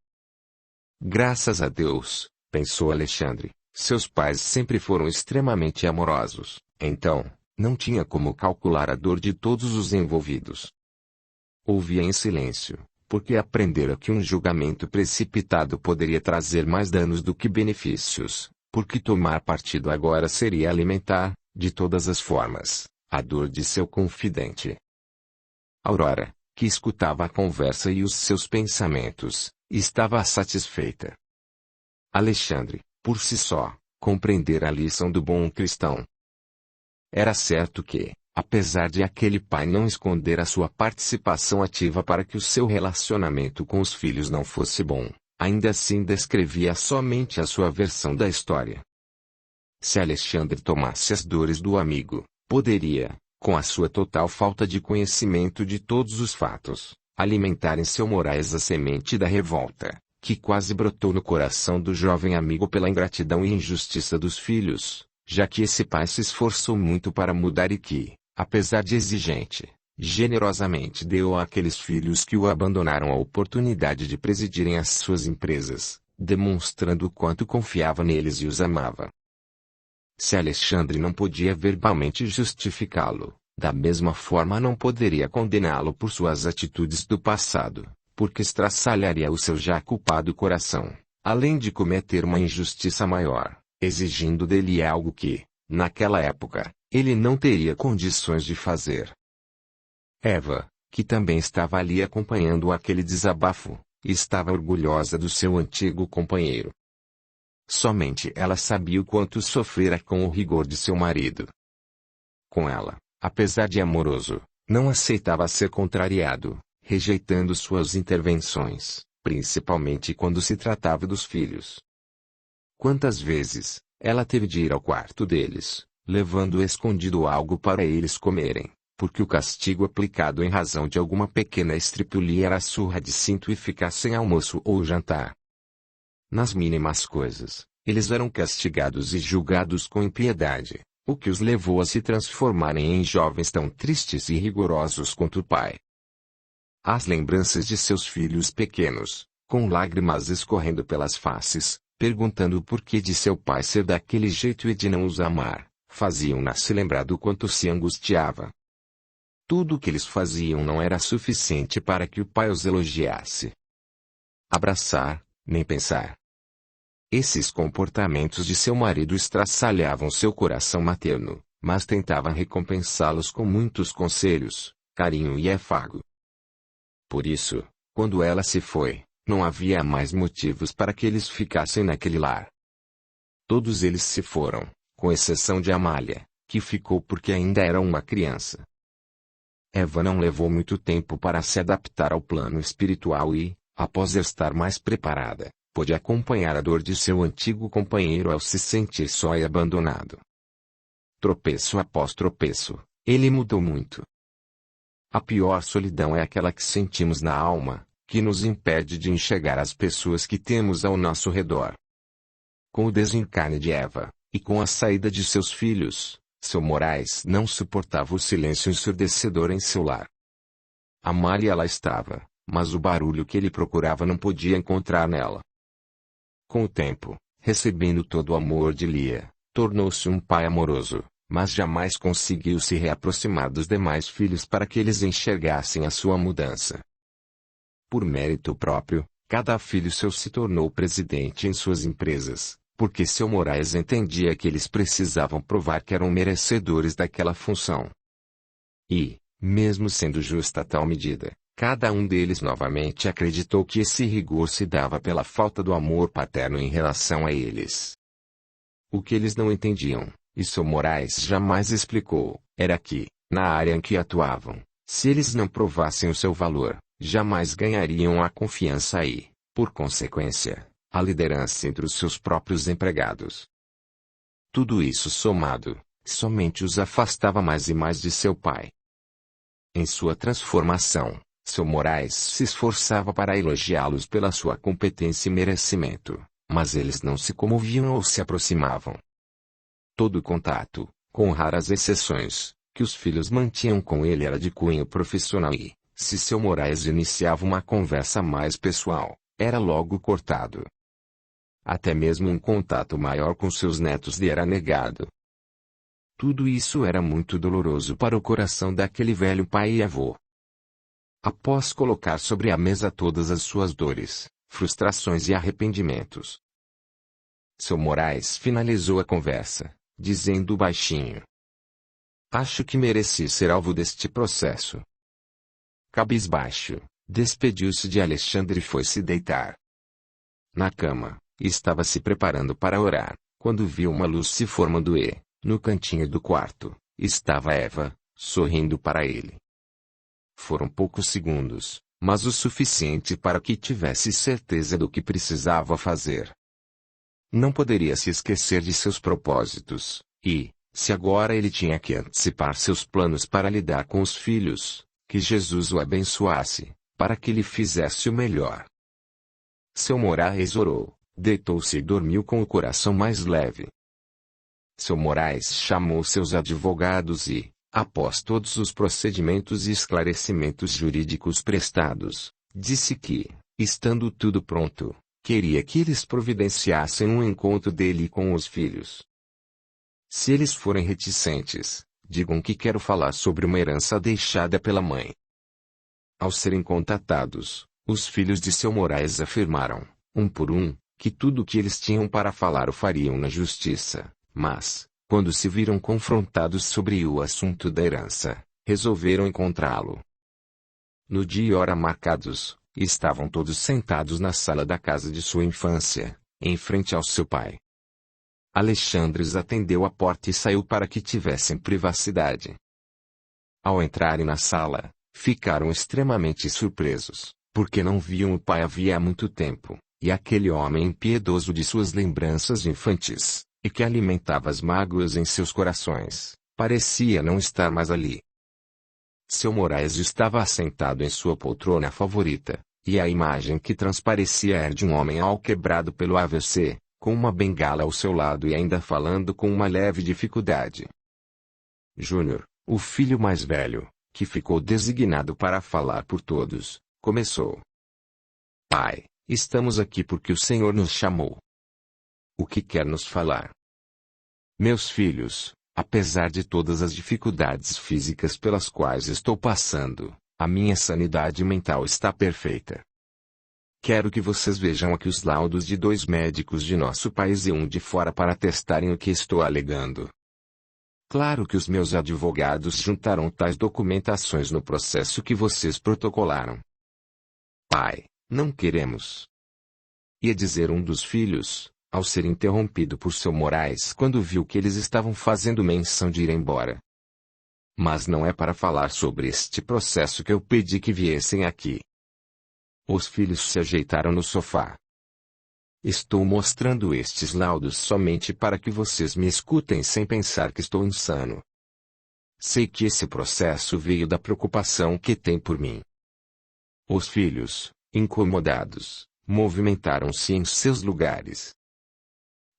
Graças a Deus, pensou Alexandre, seus pais sempre foram extremamente amorosos, então, não tinha como calcular a dor de todos os envolvidos. Ouvia em silêncio, porque aprendera que um julgamento precipitado poderia trazer mais danos do que benefícios, porque tomar partido agora seria alimentar, de todas as formas, a dor de seu confidente. Aurora, que escutava a conversa e os seus pensamentos, estava satisfeita. Alexandre, por si só, compreendera a lição do bom cristão. Era certo que, apesar de aquele pai não esconder a sua participação ativa para que o seu relacionamento com os filhos não fosse bom, ainda assim descrevia somente a sua versão da história. Se Alexandre tomasse as dores do amigo, poderia, com a sua total falta de conhecimento de todos os fatos, alimentar em seu Moraes a semente da revolta, que quase brotou no coração do jovem amigo pela ingratidão e injustiça dos filhos, já que esse pai se esforçou muito para mudar e que, apesar de exigente, generosamente deu àqueles filhos que o abandonaram a oportunidade de presidirem as suas empresas, demonstrando o quanto confiava neles e os amava. Se Alexandre não podia verbalmente justificá-lo, da mesma forma não poderia condená-lo por suas atitudes do passado, porque estraçalharia o seu já culpado coração, além de cometer uma injustiça maior, exigindo dele algo que, naquela época, ele não teria condições de fazer. Eva, que também estava ali acompanhando aquele desabafo, estava orgulhosa do seu antigo companheiro. Somente ela sabia o quanto sofrera com o rigor de seu marido. Com ela, apesar de amoroso, não aceitava ser contrariado, rejeitando suas intervenções, principalmente quando se tratava dos filhos. Quantas vezes, ela teve de ir ao quarto deles, levando escondido algo para eles comerem, porque o castigo aplicado em razão de alguma pequena estripulia era a surra de cinto e ficar sem almoço ou jantar. Nas mínimas coisas, eles eram castigados e julgados com impiedade, o que os levou a se transformarem em jovens tão tristes e rigorosos quanto o pai. As lembranças de seus filhos pequenos, com lágrimas escorrendo pelas faces, perguntando o porquê de seu pai ser daquele jeito e de não os amar, faziam-na se lembrar do quanto se angustiava. Tudo o que eles faziam não era suficiente para que o pai os elogiasse. Abraçar, nem pensar. Esses comportamentos de seu marido estraçalhavam seu coração materno, mas tentava recompensá-los com muitos conselhos, carinho e afago. Por isso, quando ela se foi, não havia mais motivos para que eles ficassem naquele lar. Todos eles se foram, com exceção de Amália, que ficou porque ainda era uma criança. Eva não levou muito tempo para se adaptar ao plano espiritual e, após estar mais preparada, pôde acompanhar a dor de seu antigo companheiro ao se sentir só e abandonado. Tropeço após tropeço, ele mudou muito. A pior solidão é aquela que sentimos na alma, que nos impede de enxergar as pessoas que temos ao nosso redor. Com o desencarne de Eva, e com a saída de seus filhos, seu Moraes não suportava o silêncio ensurdecedor em seu lar. Amália lá estava, mas o barulho que ele procurava não podia encontrar nela. Com o tempo, recebendo todo o amor de Lia, tornou-se um pai amoroso, mas jamais conseguiu se reaproximar dos demais filhos para que eles enxergassem a sua mudança. Por mérito próprio, cada filho seu se tornou presidente em suas empresas, porque seu Moraes entendia que eles precisavam provar que eram merecedores daquela função. E, mesmo sendo justa tal medida, cada um deles novamente acreditou que esse rigor se dava pela falta do amor paterno em relação a eles. O que eles não entendiam, e seu Moraes jamais explicou, era que, na área em que atuavam, se eles não provassem o seu valor, jamais ganhariam a confiança e, por consequência, a liderança entre os seus próprios empregados. Tudo isso somado, somente os afastava mais e mais de seu pai. Em sua transformação, seu Moraes se esforçava para elogiá-los pela sua competência e merecimento, mas eles não se comoviam ou se aproximavam. Todo contato, com raras exceções, que os filhos mantinham com ele era de cunho profissional e, se seu Moraes iniciava uma conversa mais pessoal, era logo cortado. até mesmo um contato maior com seus netos lhe era negado. Tudo isso era muito doloroso para o coração daquele velho pai e avô. Após colocar sobre a mesa todas as suas dores, frustrações e arrependimentos, seu Moraes finalizou a conversa, dizendo baixinho: "Acho que mereci ser alvo deste processo." Cabisbaixo, despediu-se de Alexandre e foi se deitar. Na cama, estava se preparando para orar, quando viu uma luz se formando e, no cantinho do quarto, estava Eva, sorrindo para ele. Foram poucos segundos, mas o suficiente para que tivesse certeza do que precisava fazer. Não poderia se esquecer de seus propósitos, e, se agora ele tinha que antecipar seus planos para lidar com os filhos, que Jesus o abençoasse, para que lhe fizesse o melhor. Seu Moraes orou, deitou-se e dormiu com o coração mais leve. Seu Moraes chamou seus advogados e, após todos os procedimentos e esclarecimentos jurídicos prestados, disse que, estando tudo pronto, queria que eles providenciassem um encontro dele com os filhos. Se eles forem reticentes, digam que quero falar sobre uma herança deixada pela mãe. Ao serem contatados, os filhos de seu Moraes afirmaram, um por um, que tudo o que eles tinham para falar o fariam na justiça, mas, quando se viram confrontados sobre o assunto da herança, resolveram encontrá-lo. No dia e hora marcados, estavam todos sentados na sala da casa de sua infância, em frente ao seu pai. Alexandre atendeu a porta e saiu para que tivessem privacidade. Ao entrarem na sala, ficaram extremamente surpresos, porque não viam o pai havia muito tempo, e aquele homem impiedoso de suas lembranças infantis, e que alimentava as mágoas em seus corações, parecia não estar mais ali. Seu Moraes estava assentado em sua poltrona favorita, e a imagem que transparecia era de um homem alquebrado pelo AVC, com uma bengala ao seu lado e ainda falando com uma leve dificuldade. Júnior, o filho mais velho, que ficou designado para falar por todos, começou. Pai, estamos aqui porque o Senhor nos chamou. O que quer nos falar? Meus filhos, apesar de todas as dificuldades físicas pelas quais estou passando, a minha sanidade mental está perfeita. Quero que vocês vejam aqui os laudos de 2 médicos de nosso país e um de fora para testarem o que estou alegando. Claro que os meus advogados juntaram tais documentações no processo que vocês protocolaram. Pai, não queremos. Ia dizer um dos filhos, ao ser interrompido por seu Moraes quando viu que eles estavam fazendo menção de ir embora. Mas não é para falar sobre este processo que eu pedi que viessem aqui. Os filhos se ajeitaram no sofá. Estou mostrando estes laudos somente para que vocês me escutem sem pensar que estou insano. Sei que esse processo veio da preocupação que tem por mim. Os filhos, incomodados, movimentaram-se em seus lugares.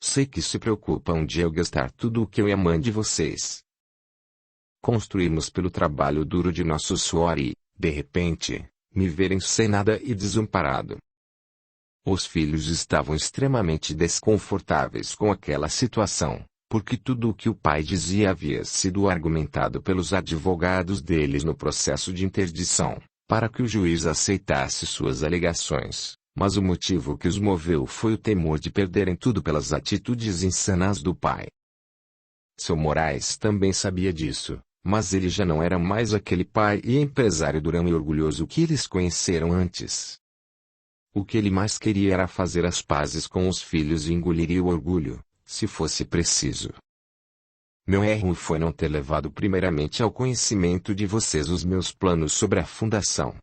Sei que se preocupam de eu gastar tudo o que eu e a mãe de vocês construímos pelo trabalho duro de nosso suor e, de repente, me verem sem nada e desamparado. Os filhos estavam extremamente desconfortáveis com aquela situação, porque tudo o que o pai dizia havia sido argumentado pelos advogados deles no processo de interdição, para que o juiz aceitasse suas alegações, mas o motivo que os moveu foi o temor de perderem tudo pelas atitudes insanas do pai. Seu Moraes também sabia disso, mas ele já não era mais aquele pai e empresário durão e orgulhoso que eles conheceram antes. O que ele mais queria era fazer as pazes com os filhos e engoliria o orgulho, se fosse preciso. Meu erro foi não ter levado primeiramente ao conhecimento de vocês os meus planos sobre a fundação.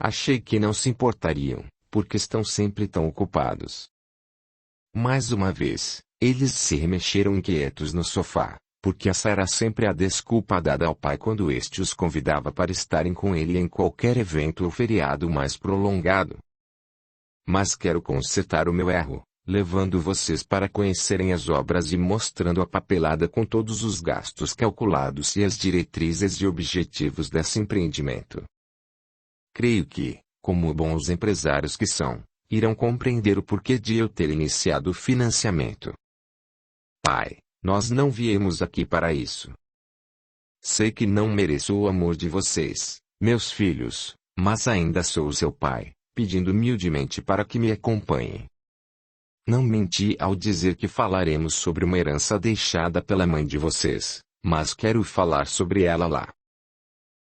Achei que não se importariam, porque estão sempre tão ocupados. Mais uma vez, eles se remexeram inquietos no sofá, porque essa era sempre a desculpa dada ao pai quando este os convidava para estarem com ele em qualquer evento ou feriado mais prolongado. Mas quero consertar o meu erro, levando vocês para conhecerem as obras e mostrando a papelada com todos os gastos calculados e as diretrizes e objetivos desse empreendimento. Creio que, como bons empresários que são, irão compreender o porquê de eu ter iniciado o financiamento. Pai, nós não viemos aqui para isso. Sei que não mereço o amor de vocês, meus filhos, mas ainda sou seu pai, pedindo humildemente para que me acompanhem. Não menti ao dizer que falaremos sobre uma herança deixada pela mãe de vocês, mas quero falar sobre ela lá.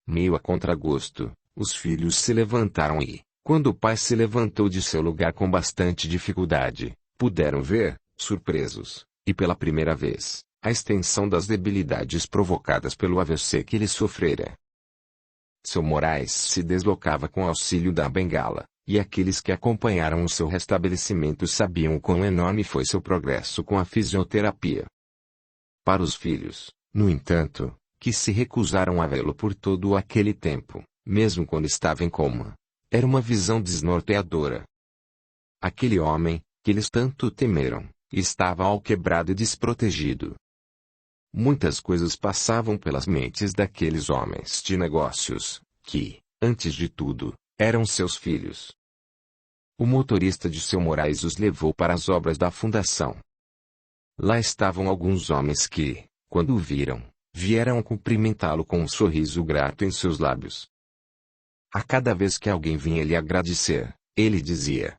Meio a contragosto, os filhos se levantaram e, quando o pai se levantou de seu lugar com bastante dificuldade, puderam ver, surpresos, e pela primeira vez, a extensão das debilidades provocadas pelo AVC que ele sofrera. Seu Moraes se deslocava com auxílio da bengala, e aqueles que acompanharam o seu restabelecimento sabiam o quão enorme foi seu progresso com a fisioterapia. Para os filhos, no entanto, que se recusaram a vê-lo por todo aquele tempo, mesmo quando estava em coma, era uma visão desnorteadora. Aquele homem, que eles tanto temeram, estava alquebrado e desprotegido. Muitas coisas passavam pelas mentes daqueles homens de negócios, que, antes de tudo, eram seus filhos. O motorista de seu Moraes os levou para as obras da fundação. Lá estavam alguns homens que, quando o viram, vieram cumprimentá-lo com um sorriso grato em seus lábios. A cada vez que alguém vinha lhe agradecer, ele dizia: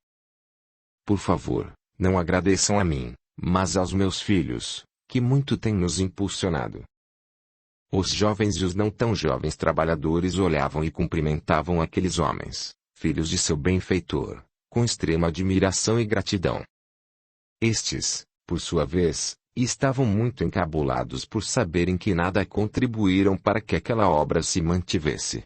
"Por favor, não agradeçam a mim, mas aos meus filhos, que muito têm nos impulsionado." Os jovens e os não tão jovens trabalhadores olhavam e cumprimentavam aqueles homens, filhos de seu benfeitor, com extrema admiração e gratidão. Estes, por sua vez, estavam muito encabulados por saberem que nada contribuíram para que aquela obra se mantivesse.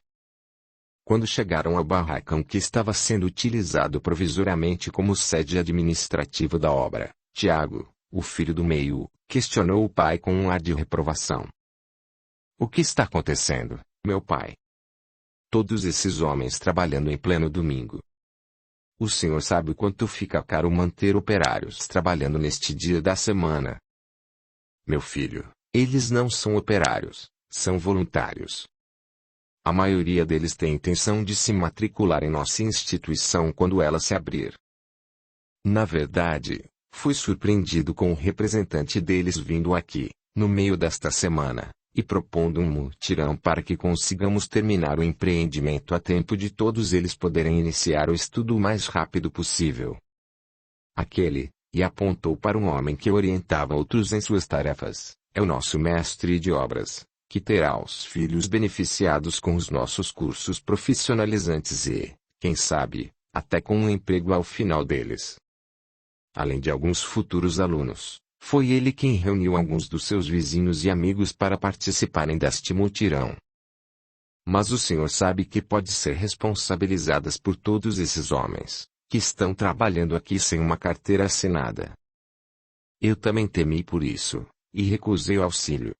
Quando chegaram ao barracão que estava sendo utilizado provisoriamente como sede administrativa da obra, Tiago, o filho do meio, questionou o pai com um ar de reprovação. "O que está acontecendo, meu pai? Todos esses homens trabalhando em pleno domingo. O senhor sabe o quanto fica caro manter operários trabalhando neste dia da semana." "Meu filho, eles não são operários, são voluntários. A maioria deles tem intenção de se matricular em nossa instituição quando ela se abrir." Na verdade, fui surpreendido com o representante deles vindo aqui, no meio desta semana, e propondo um mutirão para que consigamos terminar o empreendimento a tempo de todos eles poderem iniciar o estudo o mais rápido possível. Aquele, e apontou para um homem que orientava outros em suas tarefas, é o nosso mestre de obras, que terá os filhos beneficiados com os nossos cursos profissionalizantes e, quem sabe, até com um emprego ao final deles. Além de alguns futuros alunos, foi ele quem reuniu alguns dos seus vizinhos e amigos para participarem deste mutirão. Mas o senhor sabe que pode ser responsabilizadas por todos esses homens, que estão trabalhando aqui sem uma carteira assinada. Eu também temi por isso, e recusei o auxílio.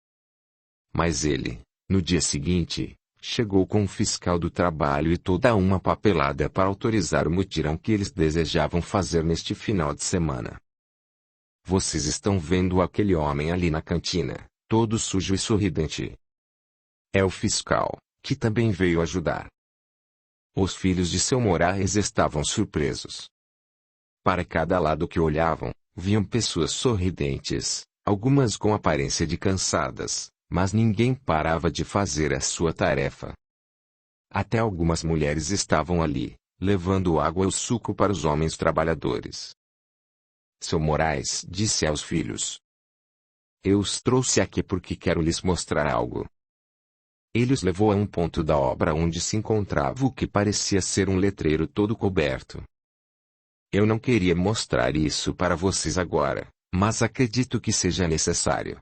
Mas ele, no dia seguinte, chegou com o fiscal do trabalho e toda uma papelada para autorizar o mutirão que eles desejavam fazer neste final de semana. Vocês estão vendo aquele homem ali na cantina, todo sujo e sorridente. É o fiscal, que também veio ajudar. Os filhos de seu Moraes estavam surpresos. Para cada lado que olhavam, viam pessoas sorridentes, algumas com aparência de cansadas, mas ninguém parava de fazer a sua tarefa. Até algumas mulheres estavam ali, levando água e suco para os homens trabalhadores. Seu Moraes disse aos filhos: "Eu os trouxe aqui porque quero lhes mostrar algo." Ele os levou a um ponto da obra onde se encontrava o que parecia ser um letreiro todo coberto. "Eu não queria mostrar isso para vocês agora, mas acredito que seja necessário."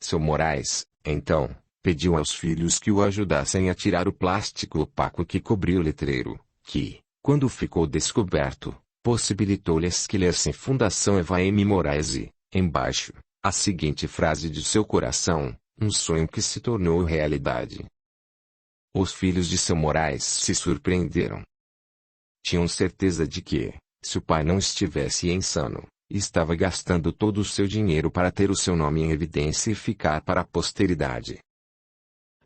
Seu Moraes, então, pediu aos filhos que o ajudassem a tirar o plástico opaco que cobria o letreiro, que, quando ficou descoberto, possibilitou-lhes que lessem Fundação Eva M. Moraes e, embaixo, a seguinte frase de seu coração, um sonho que se tornou realidade. Os filhos de seu Moraes se surpreenderam. Tinham certeza de que, se o pai não estivesse insano, estava gastando todo o seu dinheiro para ter o seu nome em evidência e ficar para a posteridade.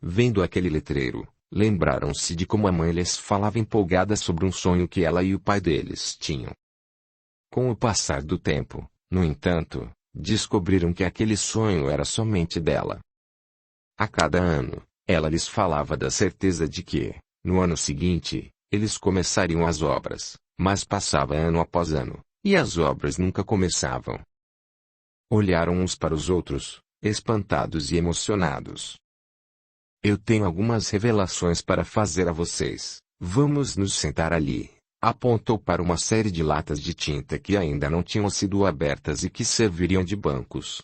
Vendo aquele letreiro, lembraram-se de como a mãe lhes falava empolgada sobre um sonho que ela e o pai deles tinham. Com o passar do tempo, no entanto, descobriram que aquele sonho era somente dela. A cada ano, ela lhes falava da certeza de que, no ano seguinte, eles começariam as obras, mas passava ano após ano, e as obras nunca começavam. Olharam uns para os outros, espantados e emocionados. Eu tenho algumas revelações para fazer a vocês. Vamos nos sentar ali. Apontou para uma série de latas de tinta que ainda não tinham sido abertas e que serviriam de bancos.